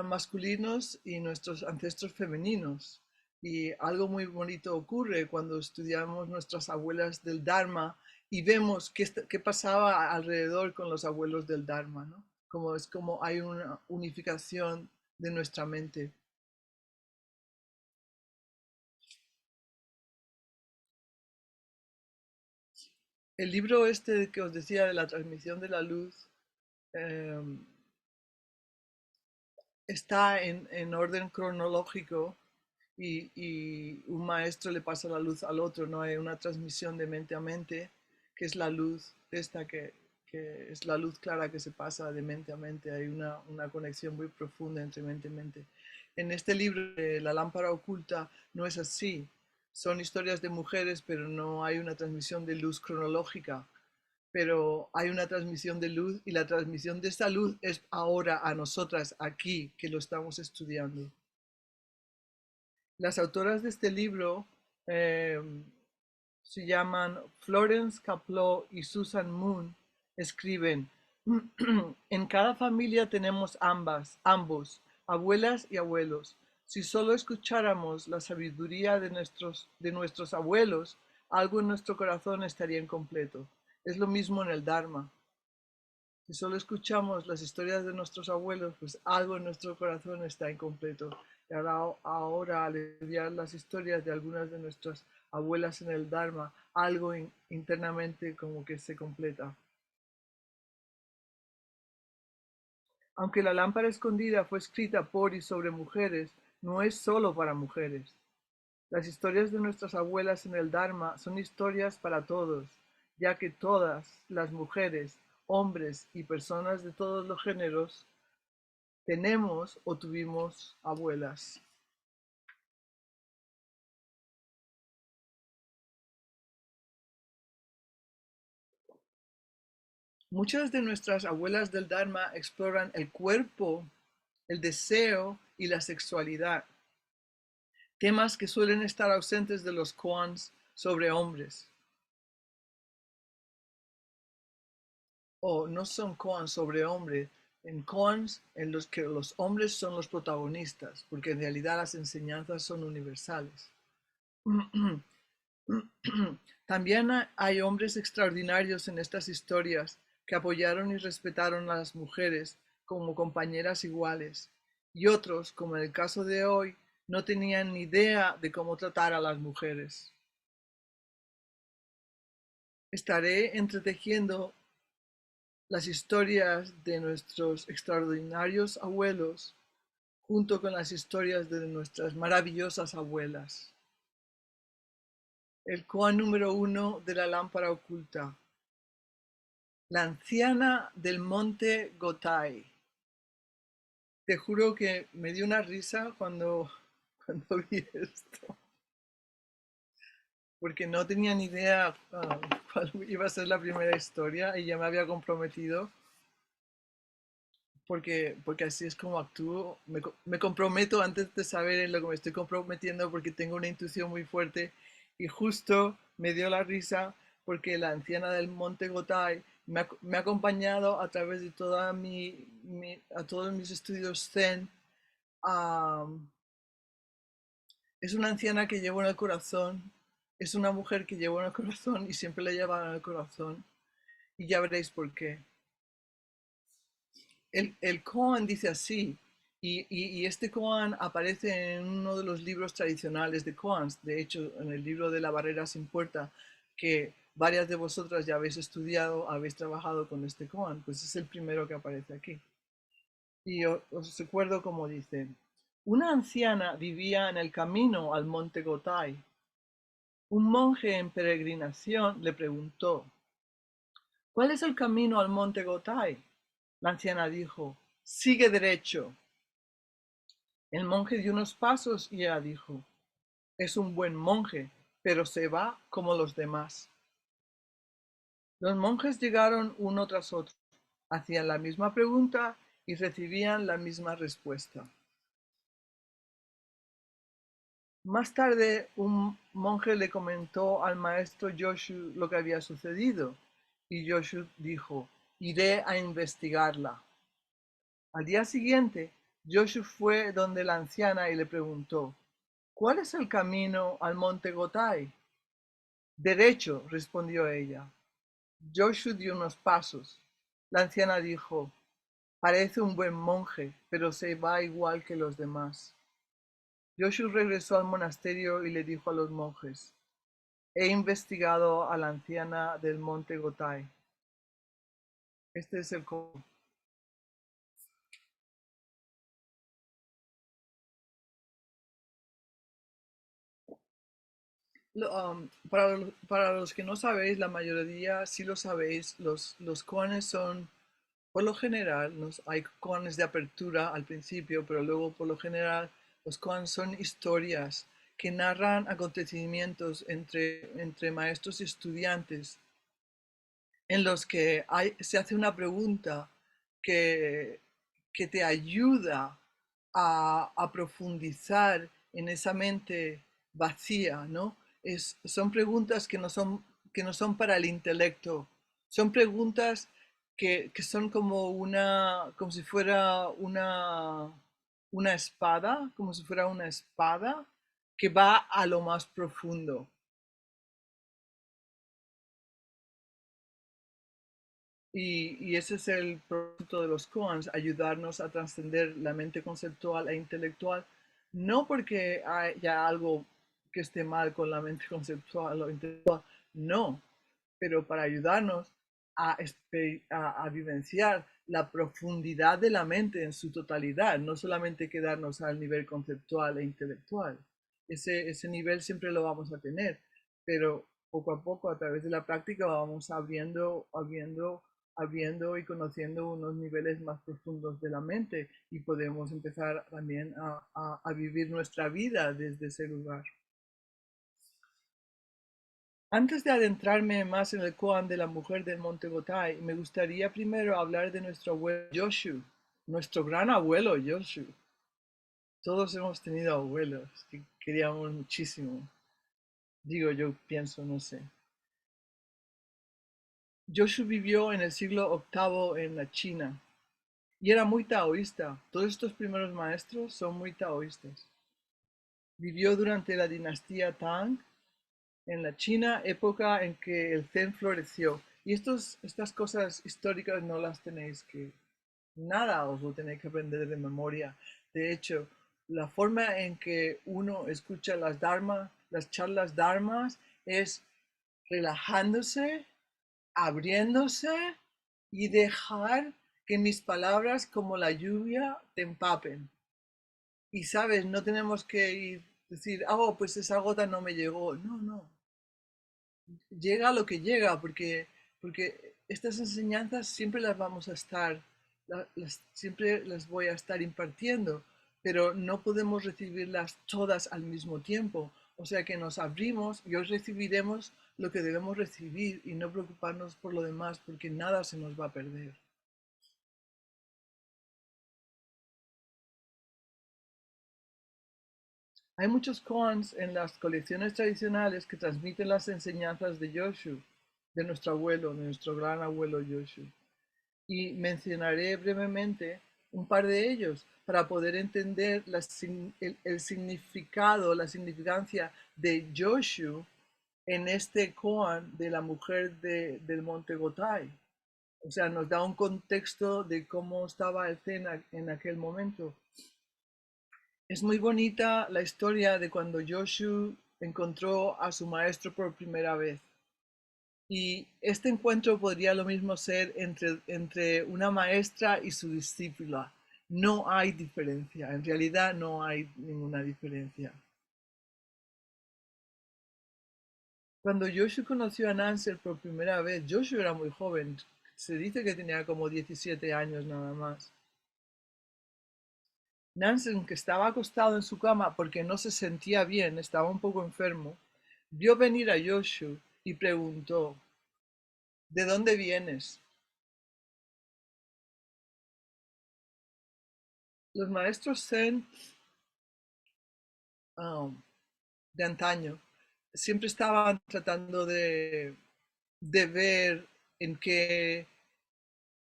masculinos y nuestros ancestros femeninos. Y algo muy bonito ocurre cuando estudiamos nuestras abuelas del Dharma y vemos qué pasaba alrededor con los abuelos del Dharma, ¿no? Como es como hay una unificación de nuestra mente. El libro este que os decía de la transmisión de la luz eh, está en orden cronológico y un maestro le pasa la luz al otro, no hay una transmisión de mente a mente, que es la luz esta que es la luz clara que se pasa de mente a mente, hay una conexión muy profunda entre mente y mente. En este libro, La lámpara oculta, no es así, son historias de mujeres, pero no hay una transmisión de luz cronológica. pero hay una transmisión de luz y la transmisión de esa luz es ahora a nosotras aquí que lo estamos estudiando. Las autoras de este libro eh, se llaman Florence Kaplow y Susan Moon. Escriben, en cada familia tenemos ambos, abuelas y abuelos. Si solo escucháramos la sabiduría de nuestros abuelos, algo en nuestro corazón estaría incompleto. Es lo mismo en el Dharma. Si solo escuchamos las historias de nuestros abuelos, pues algo en nuestro corazón está incompleto. Y ahora al estudiar las historias de algunas de nuestras abuelas en el Dharma, algo internamente como que se completa. Aunque la lámpara escondida fue escrita por y sobre mujeres, no es solo para mujeres. Las historias de nuestras abuelas en el Dharma son historias para todos, ya que todas las mujeres, hombres y personas de todos los géneros tenemos o tuvimos abuelas. Muchas de nuestras abuelas del Dharma exploran el cuerpo, el deseo y la sexualidad, temas que suelen estar ausentes de los koans sobre hombres. O no son koans sobre hombres, en koans en los que los hombres son los protagonistas, porque en realidad las enseñanzas son universales. También hay hombres extraordinarios en estas historias que apoyaron y respetaron a las mujeres como compañeras iguales, y otros, como en el caso de hoy, no tenían ni idea de cómo tratar a las mujeres. Estaré entretejiendo las historias de nuestros extraordinarios abuelos junto con las historias de nuestras maravillosas abuelas. El koan número 1 de la lámpara oculta. La anciana del monte Gotai. Te juro que me dio una risa cuando vi esto, porque no tenía ni idea cuál iba a ser la primera historia y ya me había comprometido, porque así es como actúo. Me comprometo antes de saber en lo que me estoy comprometiendo porque tengo una intuición muy fuerte y justo me dio la risa porque la anciana del monte Gotai me ha acompañado a través de a todos mis estudios Zen. um, es una anciana que llevo en el corazón, es una mujer que llevo en el corazón y siempre la lleva en el corazón. Y ya veréis por qué. El koan dice así, y este koan aparece en uno de los libros tradicionales de koans, de hecho en el libro de La barrera sin puerta, que varias de vosotras ya habéis estudiado, habéis trabajado con este koan, pues es el primero que aparece aquí. Y os recuerdo cómo dice, una anciana vivía en el camino al monte Gotai. Un monje en peregrinación le preguntó, ¿cuál es el camino al monte Gotai? La anciana dijo, sigue derecho. El monje dio unos pasos y ella dijo, es un buen monje, pero se va como los demás. Los monjes llegaron uno tras otro, hacían la misma pregunta y recibían la misma respuesta. Más tarde, un monje le comentó al maestro Joshu lo que había sucedido, y Joshu dijo, iré a investigarla. Al día siguiente, Joshu fue donde la anciana y le preguntó, ¿cuál es el camino al monte Gotai? Derecho, respondió ella. Joshu dio unos pasos. La anciana dijo, parece un buen monje, pero se va igual que los demás. Joshu regresó al monasterio y le dijo a los monjes, he investigado a la anciana del monte Gotai. Este es el código. Para los que no sabéis, la mayoría sí lo sabéis, los koanes son, por lo general, hay koanes de apertura al principio, pero luego por lo general los koanes son historias que narran acontecimientos entre maestros y estudiantes en los que se hace una pregunta que, que te ayuda a profundizar en esa mente vacía, ¿no? Son preguntas que no son para el intelecto, son preguntas que son como como si fuera una espada, como si fuera una espada que va a lo más profundo. Y ese es el propósito de los koans, ayudarnos a trascender la mente conceptual e intelectual, no porque haya algo que esté mal con la mente conceptual o intelectual, no, pero para ayudarnos a vivenciar la profundidad de la mente en su totalidad, no solamente quedarnos al nivel conceptual e intelectual. Ese nivel siempre lo vamos a tener, pero poco a poco, a través de la práctica, vamos abriendo y conociendo unos niveles más profundos de la mente y podemos empezar también a vivir nuestra vida desde ese lugar. Antes de adentrarme más en el koan de la mujer del Monte Gotai, me gustaría primero hablar de nuestro abuelo Yoshu, nuestro gran abuelo Yoshu. Todos hemos tenido abuelos que queríamos muchísimo. Digo, yo pienso, no sé. Yoshu vivió en el siglo octavo en la China y era muy taoísta. Todos estos primeros maestros son muy taoístas. Vivió durante la dinastía Tang en la China, época en que el Zen floreció. Y estas cosas históricas no las tenéis que, nada os lo tenéis que aprender de memoria. De hecho, la forma en que uno escucha las charlas dharmas, es relajándose, abriéndose y dejar que mis palabras como la lluvia te empapen. Y sabes, no tenemos que decir, oh, pues esa gota no me llegó. No, no, llega lo que llega, porque estas enseñanzas siempre las vamos a estar, siempre las voy a estar impartiendo, pero no podemos recibirlas todas al mismo tiempo. O sea que nos abrimos y hoy recibiremos lo que debemos recibir y no preocuparnos por lo demás, porque nada se nos va a perder. Hay muchos koans en las colecciones tradicionales que transmiten las enseñanzas de Yoshu, de nuestro abuelo, de nuestro gran abuelo Yoshu. Y mencionaré brevemente un par de ellos para poder entender el significado, la significancia de Yoshu en este koan de la mujer del Monte Gotai. O sea, nos da un contexto de cómo estaba el Zen en aquel momento. Es muy bonita la historia de cuando Yoshu encontró a su maestro por primera vez. Y este encuentro podría lo mismo ser entre una maestra y su discípula. No hay diferencia, en realidad no hay ninguna diferencia. Cuando Yoshu conoció a Nancy por primera vez, Yoshu era muy joven, se dice que tenía como 17 años nada más. Nansen, que estaba acostado en su cama porque no se sentía bien, estaba un poco enfermo, vio venir a Yoshu y preguntó, ¿de dónde vienes? Los maestros Zen um, de antaño siempre estaban tratando de ver en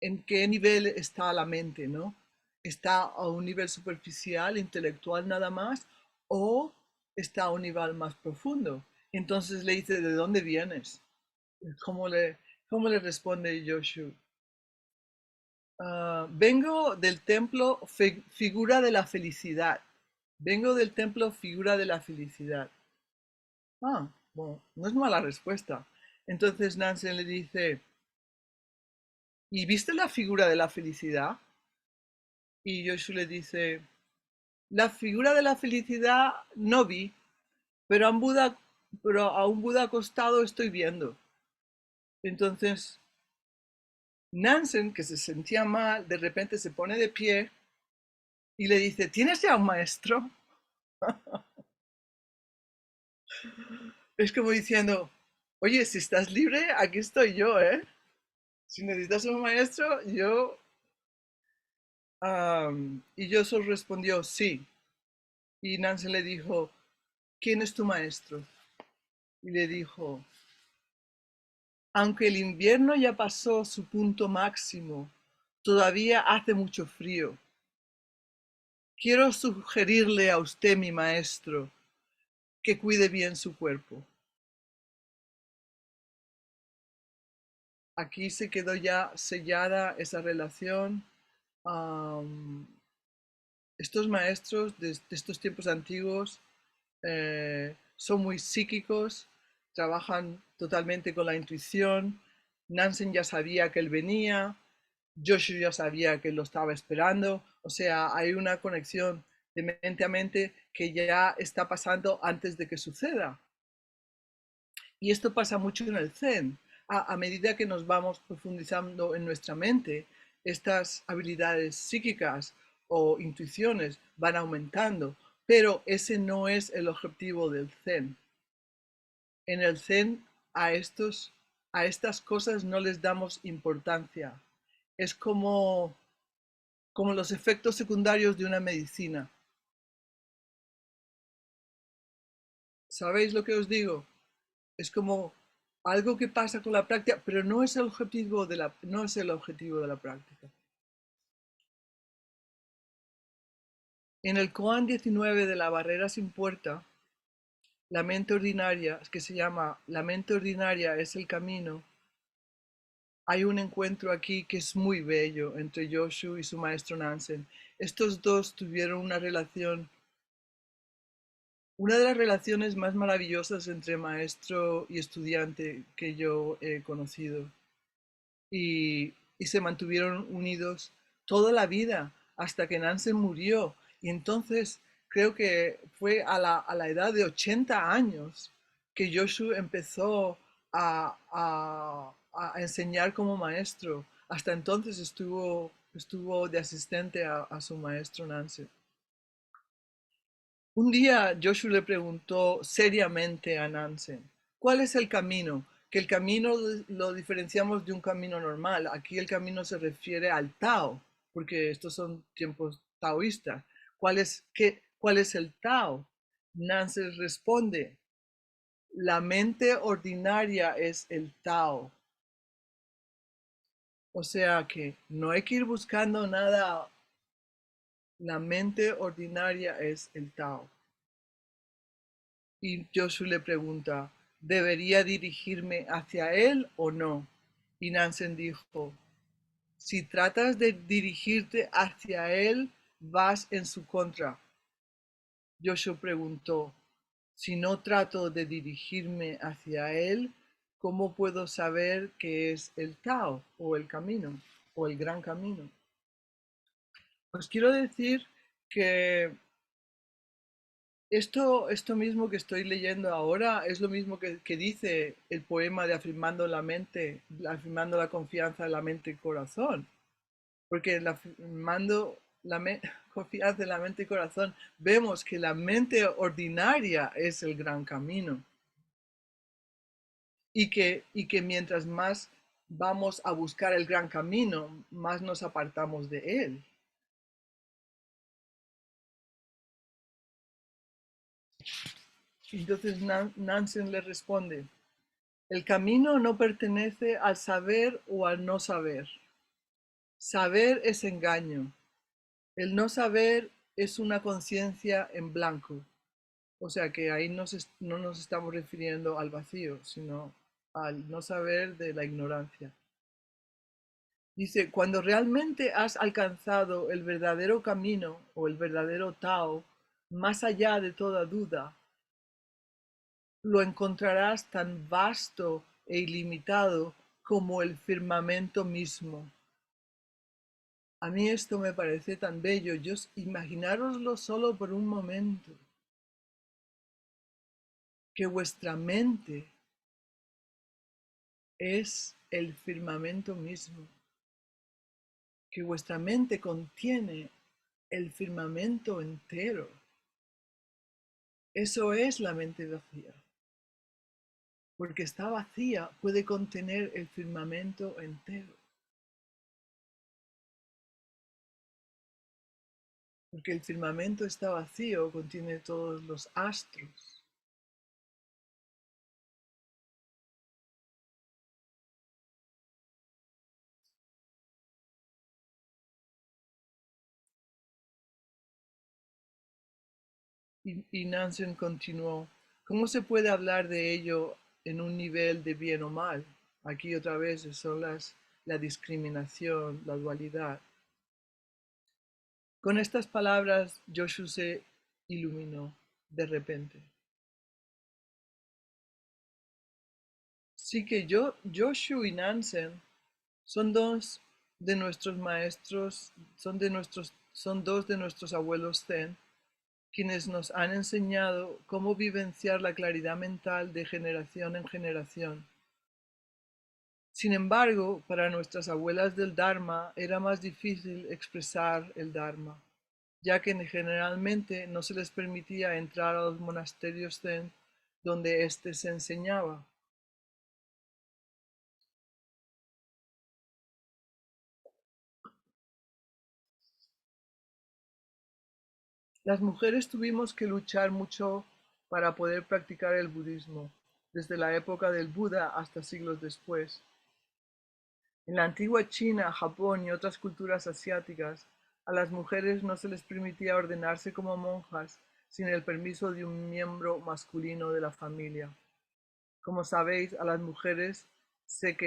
en qué nivel está la mente, ¿no? ¿Está a un nivel superficial, intelectual nada más? ¿O está a un nivel más profundo? Entonces le dice, ¿de dónde vienes? ¿Cómo cómo le responde Yoshu? Vengo del templo figura de la felicidad. Vengo del templo figura de la felicidad. Ah, bueno, no es mala respuesta. Entonces Nansen le dice, ¿y viste la figura de la felicidad? Y Yoshu le dice, la figura de la felicidad no vi, pero pero a un Buda acostado estoy viendo. Entonces Nansen, que se sentía mal, de repente se pone de pie y le dice, ¿tienes ya un maestro? Es como diciendo, oye, si estás libre, aquí estoy yo, ¿eh? Si necesitas un maestro, y Joshua respondió, sí. Y Nansen le dijo, ¿quién es tu maestro? Y le dijo, aunque el invierno ya pasó su punto máximo, todavía hace mucho frío. Quiero sugerirle a usted, mi maestro, que cuide bien su cuerpo. Aquí se quedó ya sellada esa relación. Um, Estos maestros de estos tiempos antiguos son muy psíquicos, trabajan totalmente con la intuición. Nansen ya sabía que él venía, Joshua ya sabía que lo estaba esperando, o sea, hay una conexión de mente a mente que ya está pasando antes de que suceda. Y esto pasa mucho en el Zen. A medida que nos vamos profundizando en nuestra mente, estas habilidades psíquicas o intuiciones van aumentando, pero ese no es el objetivo del Zen. En el Zen a estas cosas no les damos importancia. Es como los efectos secundarios de una medicina. ¿Sabéis lo que os digo? Es como algo que pasa con la práctica, pero no es el objetivo de la práctica. En el Koan 19 de la barrera sin puerta, la mente ordinaria, que se llama La mente ordinaria es el camino, hay un encuentro aquí que es muy bello entre Joshua y su maestro Nansen. Estos dos tuvieron una de las relaciones más maravillosas entre maestro y estudiante que yo he conocido. Y se mantuvieron unidos toda la vida hasta que Nansen murió. Y entonces creo que fue a la edad de 80 años que Joshua empezó a enseñar como maestro. Hasta entonces estuvo de asistente a su maestro Nansen. Un día Joshua le preguntó seriamente a Nansen, ¿cuál es el camino? Que el camino lo diferenciamos de un camino normal. Aquí el camino se refiere al Tao, porque estos son tiempos taoístas. ¿Cuál es el Tao? Nansen responde, la mente ordinaria es el Tao. O sea que no hay que ir buscando nada. La mente ordinaria es el Tao. Y Joshua le pregunta, ¿debería dirigirme hacia él o no? Y Nansen dijo, si tratas de dirigirte hacia él, vas en su contra. Joshua preguntó, si no trato de dirigirme hacia él, ¿cómo puedo saber que es el Tao o el camino o el gran camino? Pues quiero decir que esto mismo que estoy leyendo ahora es lo mismo que dice el poema de afirmando la mente, afirmando la confianza en la mente y corazón. Porque afirmando confianza en la mente y corazón, vemos que la mente ordinaria es el gran camino. Y que mientras más vamos a buscar el gran camino, más nos apartamos de él. Entonces Nansen le responde, el camino no pertenece al saber o al no saber. Saber es engaño. El no saber es una conciencia en blanco. O sea que ahí no nos estamos refiriendo al vacío, sino al no saber de la ignorancia. Dice, cuando realmente has alcanzado el verdadero camino o el verdadero Tao, más allá de toda duda, lo encontrarás tan vasto e ilimitado como el firmamento mismo. A mí esto me parece tan bello. Imaginároslo solo por un momento, que vuestra mente es el firmamento mismo, que vuestra mente contiene el firmamento entero. Eso es la mente vacía, porque está vacía, puede contener el firmamento entero. porque el firmamento está vacío, contiene todos los astros. Y Nansen continuó, ¿cómo se puede hablar de ello en un nivel de bien o mal? Aquí otra vez son la discriminación, la dualidad. Con estas palabras, Joshua se iluminó de repente. Sí que Joshua y Nansen son dos de nuestros maestros, son dos de nuestros abuelos Zen, quienes nos han enseñado cómo vivenciar la claridad mental de generación en generación. Sin embargo, para nuestras abuelas del Dharma era más difícil expresar el Dharma, ya que generalmente no se les permitía entrar a los monasterios Zen donde éste se enseñaba. Las mujeres tuvimos que luchar mucho para poder practicar el budismo, desde la época del Buda hasta siglos después. En la antigua China, Japón y otras culturas asiáticas, a las mujeres no se les permitía ordenarse como monjas sin el permiso de un miembro masculino de la familia. Como sabéis, a las mujeres se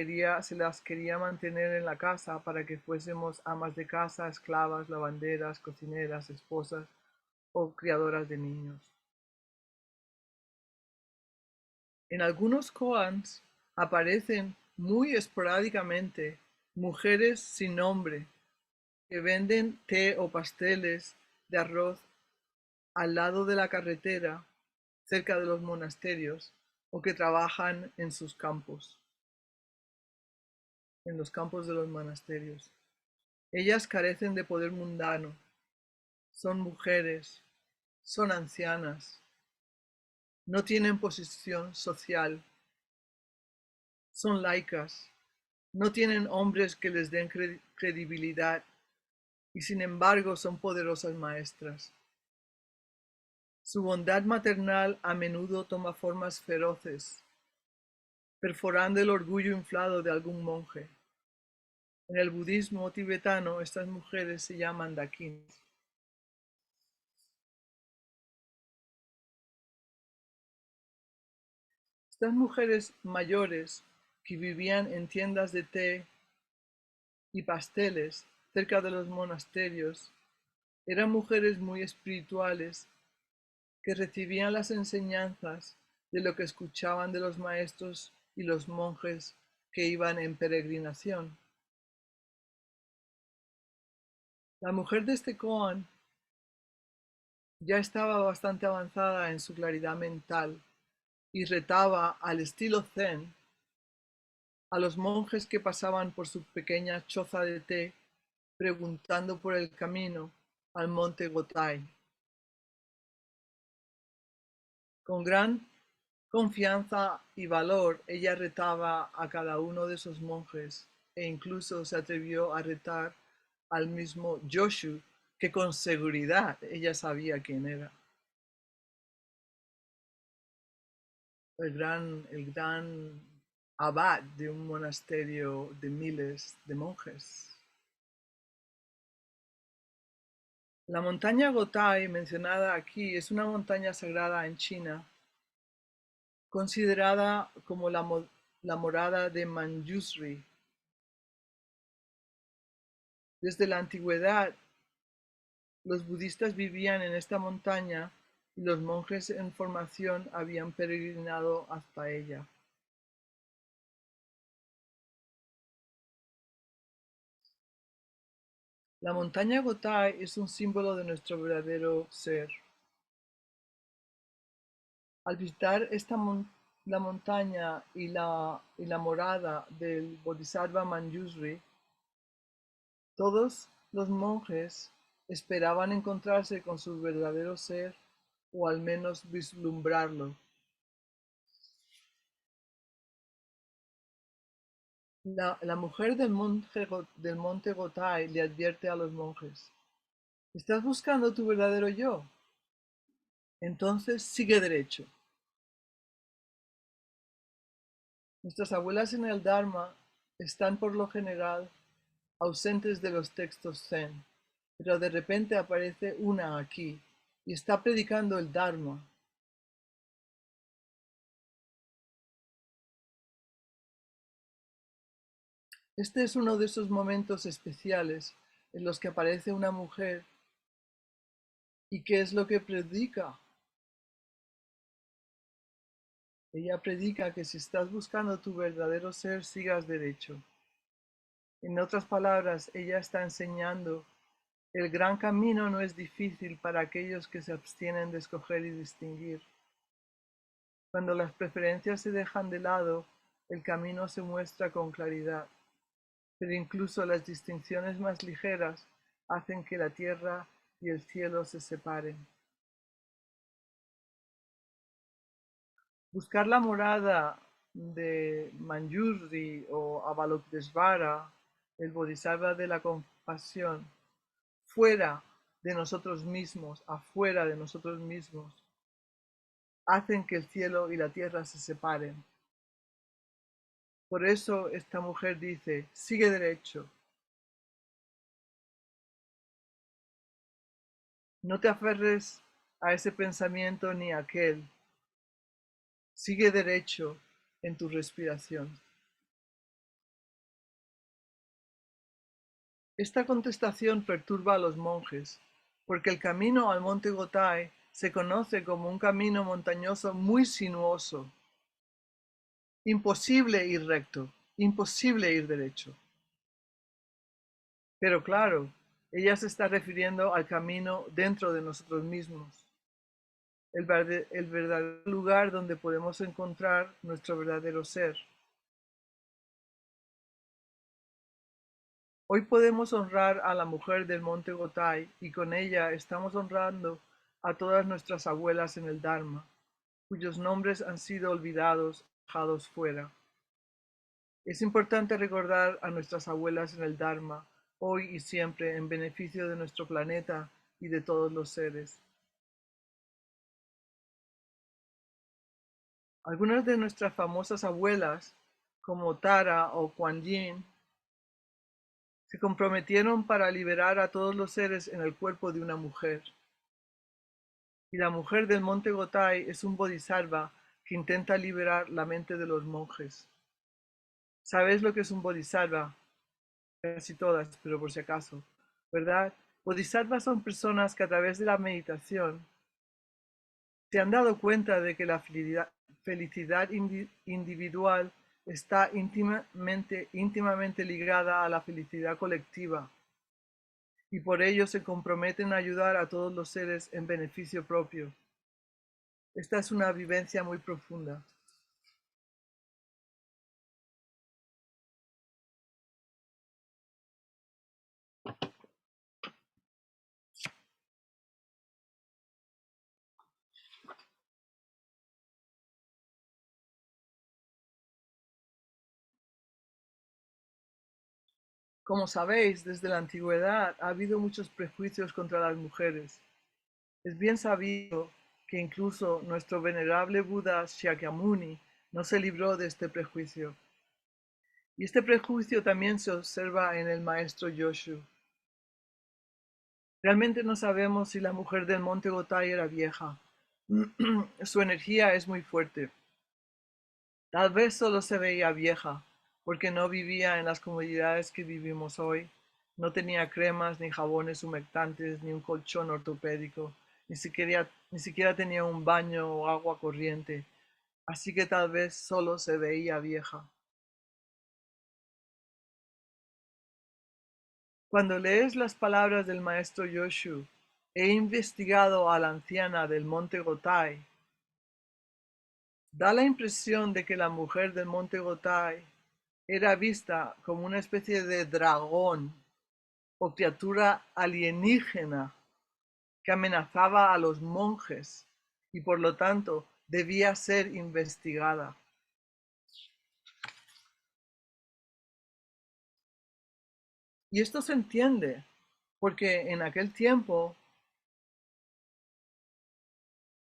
las quería mantener en la casa para que fuésemos amas de casa, esclavas, lavanderas, cocineras, esposas o criadoras de niños. En algunos koans aparecen muy esporádicamente mujeres sin nombre que venden té o pasteles de arroz al lado de la carretera cerca de los monasterios o que trabajan en sus campos, en los campos de los monasterios. Ellas carecen de poder mundano, son mujeres, son ancianas, no tienen posición social, son laicas, no tienen hombres que les den credibilidad y sin embargo son poderosas maestras. Su bondad maternal a menudo toma formas feroces, perforando el orgullo inflado de algún monje. En el budismo tibetano estas mujeres se llaman dakinis. Estas mujeres mayores que vivían en tiendas de té y pasteles cerca de los monasterios eran mujeres muy espirituales que recibían las enseñanzas de lo que escuchaban de los maestros y los monjes que iban en peregrinación. La mujer de este koan ya estaba bastante avanzada en su claridad mental y retaba al estilo zen a los monjes que pasaban por su pequeña choza de té preguntando por el camino al monte Gotai. Con gran confianza y valor ella retaba a cada uno de esos monjes e incluso se atrevió a retar al mismo Joshu, que con seguridad ella sabía quién era. El gran abad de un monasterio de miles de monjes. La montaña Gotai mencionada aquí es una montaña sagrada en China, considerada como la morada de Manjusri. Desde la antigüedad, los budistas vivían en esta montaña y los monjes en formación habían peregrinado hasta ella. La montaña Gotai es un símbolo de nuestro verdadero ser. Al visitar la montaña y la morada del Bodhisattva Manjusri, todos los monjes esperaban encontrarse con su verdadero ser o al menos vislumbrarlo. La mujer del monte Gotai le advierte a los monjes: ¿Estás buscando tu verdadero yo? Entonces sigue derecho. Nuestras abuelas en el Dharma están por lo general ausentes de los textos Zen, pero de repente aparece una aquí y está predicando el Dharma. Este es uno de esos momentos especiales en los que aparece una mujer. ¿Y qué es lo que predica? Ella predica que si estás buscando tu verdadero ser, sigas derecho. En otras palabras, ella está enseñando: el gran camino no es difícil para aquellos que se abstienen de escoger y distinguir. Cuando las preferencias se dejan de lado, el camino se muestra con claridad, pero incluso las distinciones más ligeras hacen que la tierra y el cielo se separen. Buscar la morada de Manjusri o Avalokiteshvara, el Bodhisattva de la compasión, fuera de nosotros mismos, afuera de nosotros mismos, hacen que el cielo y la tierra se separen. Por eso esta mujer dice: sigue derecho, no te aferres a ese pensamiento ni a aquel, sigue derecho en tu respiración. Esta contestación perturba a los monjes, porque el camino al monte Gotai se conoce como un camino montañoso muy sinuoso. Imposible ir recto, imposible ir derecho. Pero claro, ella se está refiriendo al camino dentro de nosotros mismos, el verdadero lugar donde podemos encontrar nuestro verdadero ser. Hoy podemos honrar a la mujer del monte Gotai y con ella estamos honrando a todas nuestras abuelas en el Dharma, cuyos nombres han sido olvidados, dejados fuera. Es importante recordar a nuestras abuelas en el Dharma, hoy y siempre, en beneficio de nuestro planeta y de todos los seres. Algunas de nuestras famosas abuelas, como Tara o Kuan Yin, se comprometieron para liberar a todos los seres en el cuerpo de una mujer. Y la mujer del monte Gotai es un bodhisattva que intenta liberar la mente de los monjes. ¿Sabes lo que es un bodhisattva? Casi todas, pero por si acaso, ¿verdad? Bodhisattvas son personas que a través de la meditación se han dado cuenta de que la felicidad individual está íntimamente ligada a la felicidad colectiva y por ello se comprometen a ayudar a todos los seres en beneficio propio. Esta es una vivencia muy profunda. Como sabéis, desde la antigüedad ha habido muchos prejuicios contra las mujeres. Es bien sabido que incluso nuestro venerable Buda Shakyamuni no se libró de este prejuicio. Y este prejuicio también se observa en el maestro Yoshu. Realmente no sabemos si la mujer del monte Gotai era vieja. Su energía es muy fuerte. Tal vez solo se veía vieja, porque no vivía en las comodidades que vivimos hoy. No tenía cremas, ni jabones humectantes, ni un colchón ortopédico, ni siquiera tenía un baño o agua corriente, así que tal vez solo se veía vieja. Cuando lees las palabras del maestro Yoshu: he investigado a la anciana del monte Gotai, da la impresión de que la mujer del monte Gotai era vista como una especie de dragón o criatura alienígena que amenazaba a los monjes y por lo tanto debía ser investigada. Y esto se entiende. porque en aquel tiempo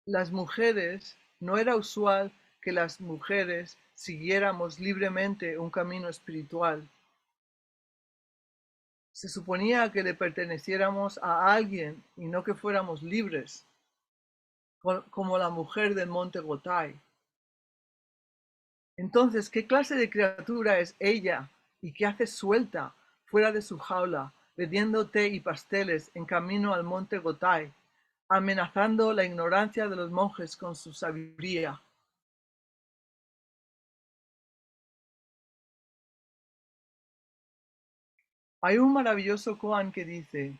las mujeres, no era usual que las mujeres siguiéramos libremente un camino espiritual. Se suponía que le perteneciéramos a alguien y no que fuéramos libres, como la mujer del monte Gotai. Entonces, ¿qué clase de criatura es ella y qué hace suelta fuera de su jaula, bebiendo té y pasteles en camino al monte Gotai, amenazando la ignorancia de los monjes con su sabiduría? Hay un maravilloso koan que dice: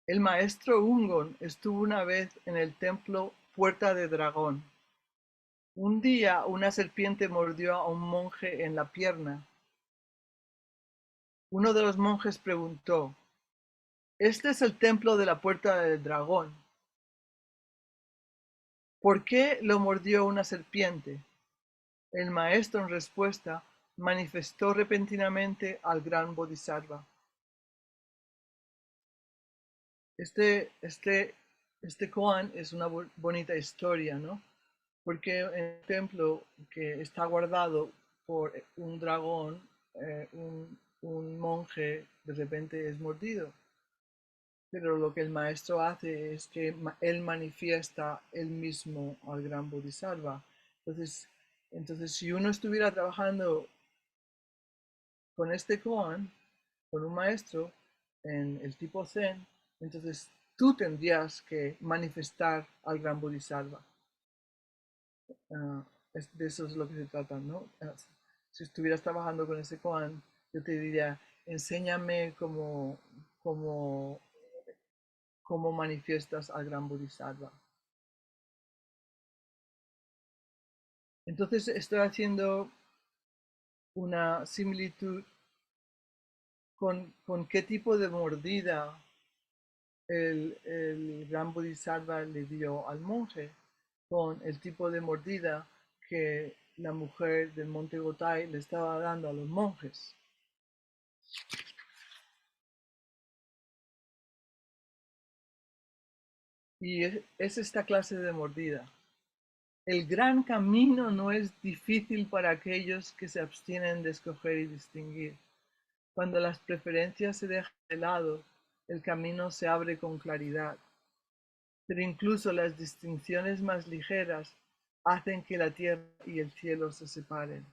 el maestro Ungon estuvo una vez en el templo Puerta de Dragón. Un día una serpiente mordió a un monje en la pierna. Uno de los monjes preguntó: este es el templo de la Puerta del Dragón. ¿Por qué lo mordió una serpiente? El maestro, en respuesta, manifestó repentinamente al gran Bodhisattva. Este koan es una bonita historia, ¿no? Porque en el templo que está guardado por un dragón, un monje de repente es mordido. Pero lo que el maestro hace es que él manifiesta él mismo al gran Bodhisattva. Entonces, si uno estuviera trabajando con este koan, con un maestro en el tipo Zen, entonces tú tendrías que manifestar al gran Bodhisattva. Ah, de eso es lo que se trata, ¿no? Si estuvieras trabajando con ese koan, yo te diría, enséñame cómo, cómo manifiestas al gran Bodhisattva. Entonces estoy haciendo una similitud con qué tipo de mordida el gran Bodhisattva le dio al monje, con el tipo de mordida que la mujer del monte Gotai le estaba dando a los monjes. Y es esta clase de mordida. El gran camino no es difícil para aquellos que se abstienen de escoger y distinguir. Cuando las preferencias se dejan de lado, el camino se abre con claridad. Pero incluso las distinciones más ligeras hacen que la tierra y el cielo se separen.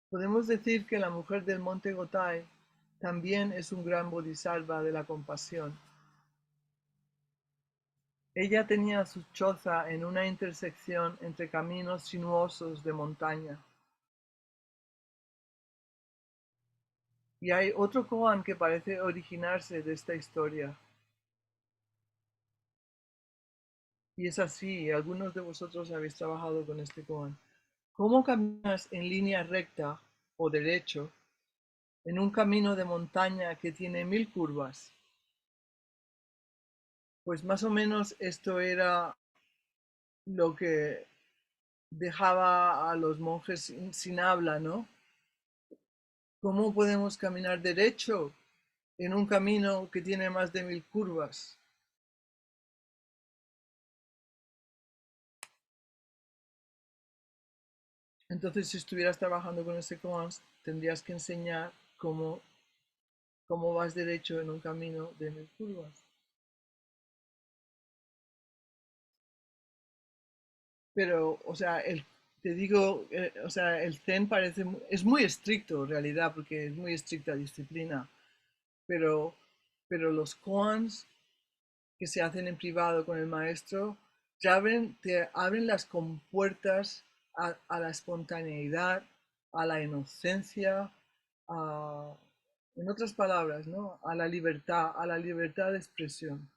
Podemos decir que la mujer del monte Gotai también es un gran bodhisattva de la compasión. Ella tenía su choza en una intersección entre caminos sinuosos de montaña. Y hay otro koan que parece originarse de esta historia. Y es así, algunos de vosotros habéis trabajado con este koan. ¿Cómo caminas en línea recta o derecho en un camino de montaña que tiene 1000 curvas? Pues más o menos esto era lo que dejaba a los monjes sin habla, ¿no? ¿Cómo podemos caminar derecho en un camino que tiene más de 1000 curvas? Entonces, si estuvieras trabajando con ese koan, tendrías que enseñar cómo vas derecho en un camino de 1000 curvas. Pero, o sea, te digo, o sea, el Zen es muy estricto en realidad, porque es muy estricta disciplina, pero, pero los koans que se hacen en privado con el maestro te abren las compuertas a la espontaneidad, a la inocencia, a, en otras palabras, ¿no? A la libertad de expresión.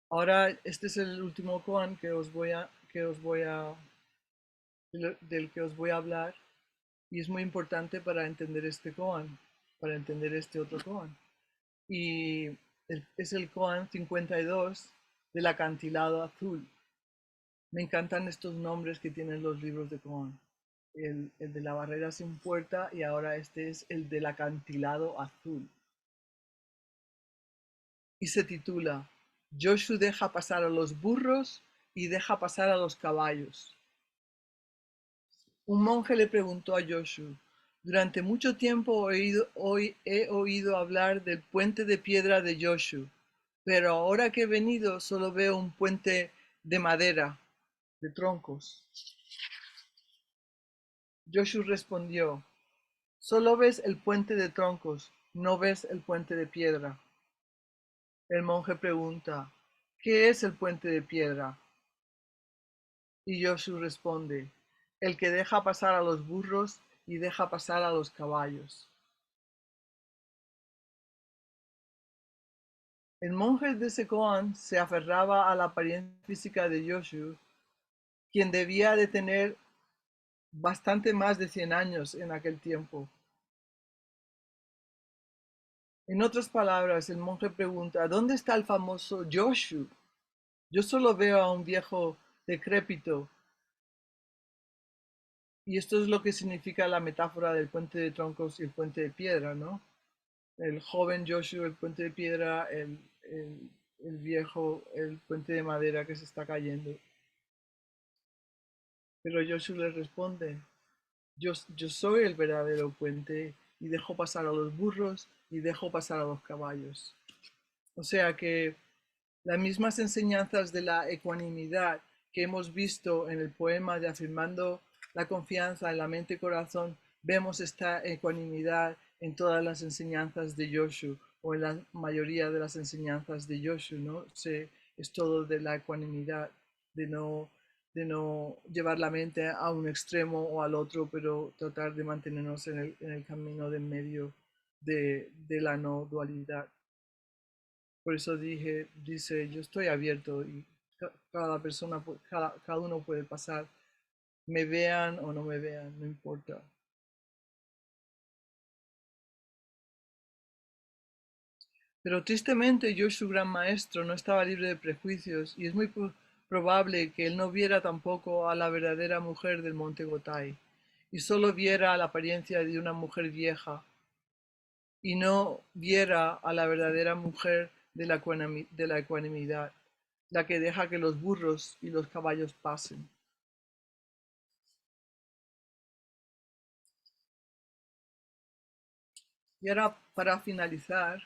Ahora, este es el último koan del que os voy a hablar, y es muy importante para entender este koan, para entender este otro koan. Y es el koan 52 del acantilado azul. Me encantan estos nombres que tienen los libros de Koan. El de la barrera sin puerta y ahora este es el del acantilado azul. Y se titula Joshu deja pasar a los burros y deja pasar a los caballos. Un monje le preguntó a Joshu, durante mucho tiempo he oído hablar del puente de piedra de Joshu, pero ahora que he venido solo veo un puente de madera, de troncos. Joshu respondió, solo ves el puente de troncos, no ves el puente de piedra. El monje pregunta, ¿qué es el puente de piedra? Y Joshu responde, el que deja pasar a los burros y deja pasar a los caballos. El monje de Sekoan se aferraba a la apariencia física de Joshu, quien debía de tener bastante más de 100 años en aquel tiempo. En otras palabras, el monje pregunta, ¿dónde está el famoso Joshu? Yo solo veo a un viejo decrépito. Y esto es lo que significa la metáfora del puente de troncos y el puente de piedra, ¿no? El joven Joshu, el puente de piedra, el viejo, el puente de madera que se está cayendo. Pero Joshu le responde, yo soy el verdadero puente y dejo pasar a los burros y dejo pasar a los caballos. O sea que las mismas enseñanzas de la ecuanimidad que hemos visto en el poema de Afirmando la confianza en la mente y corazón, vemos esta ecuanimidad en todas las enseñanzas de Joshu o en la mayoría de las enseñanzas de Joshu, ¿no? Es todo de la ecuanimidad, de no llevar la mente a un extremo o al otro, pero tratar de mantenernos en el camino de medio de la no dualidad. Por eso dice, yo estoy abierto y cada persona, cada uno puede pasar, me vean o no me vean, no importa. Pero tristemente yo, su gran maestro, no estaba libre de prejuicios y es muy probable que él no viera tampoco a la verdadera mujer del monte Gotai y solo viera la apariencia de una mujer vieja y no viera a la verdadera mujer de la ecuanimidad, la que deja que los burros y los caballos pasen. Y ahora, para finalizar,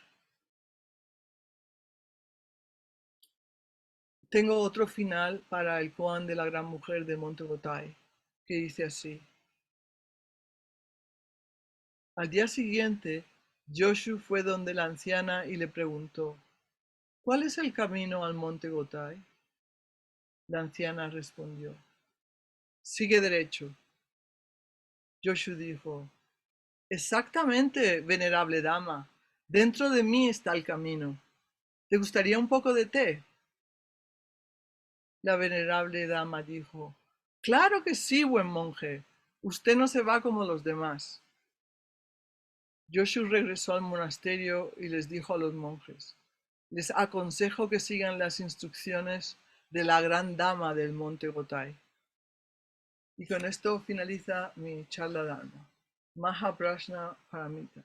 tengo otro final para el koan de la gran mujer de Monte Gotay, que dice así. Al día siguiente, Joshu fue donde la anciana y le preguntó, ¿cuál es el camino al Monte Gotay? La anciana respondió, sigue derecho. Joshu dijo, exactamente, venerable dama, dentro de mí está el camino. ¿Te gustaría un poco de té? La venerable dama dijo, claro que sí, buen monje. Usted no se va como los demás. Joshu regresó al monasterio y les dijo a los monjes, les aconsejo que sigan las instrucciones de la gran dama del monte Gotai. Y con esto finaliza mi charla dharma. Mahaprashna Paramita.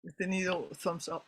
He tenido thumbs up.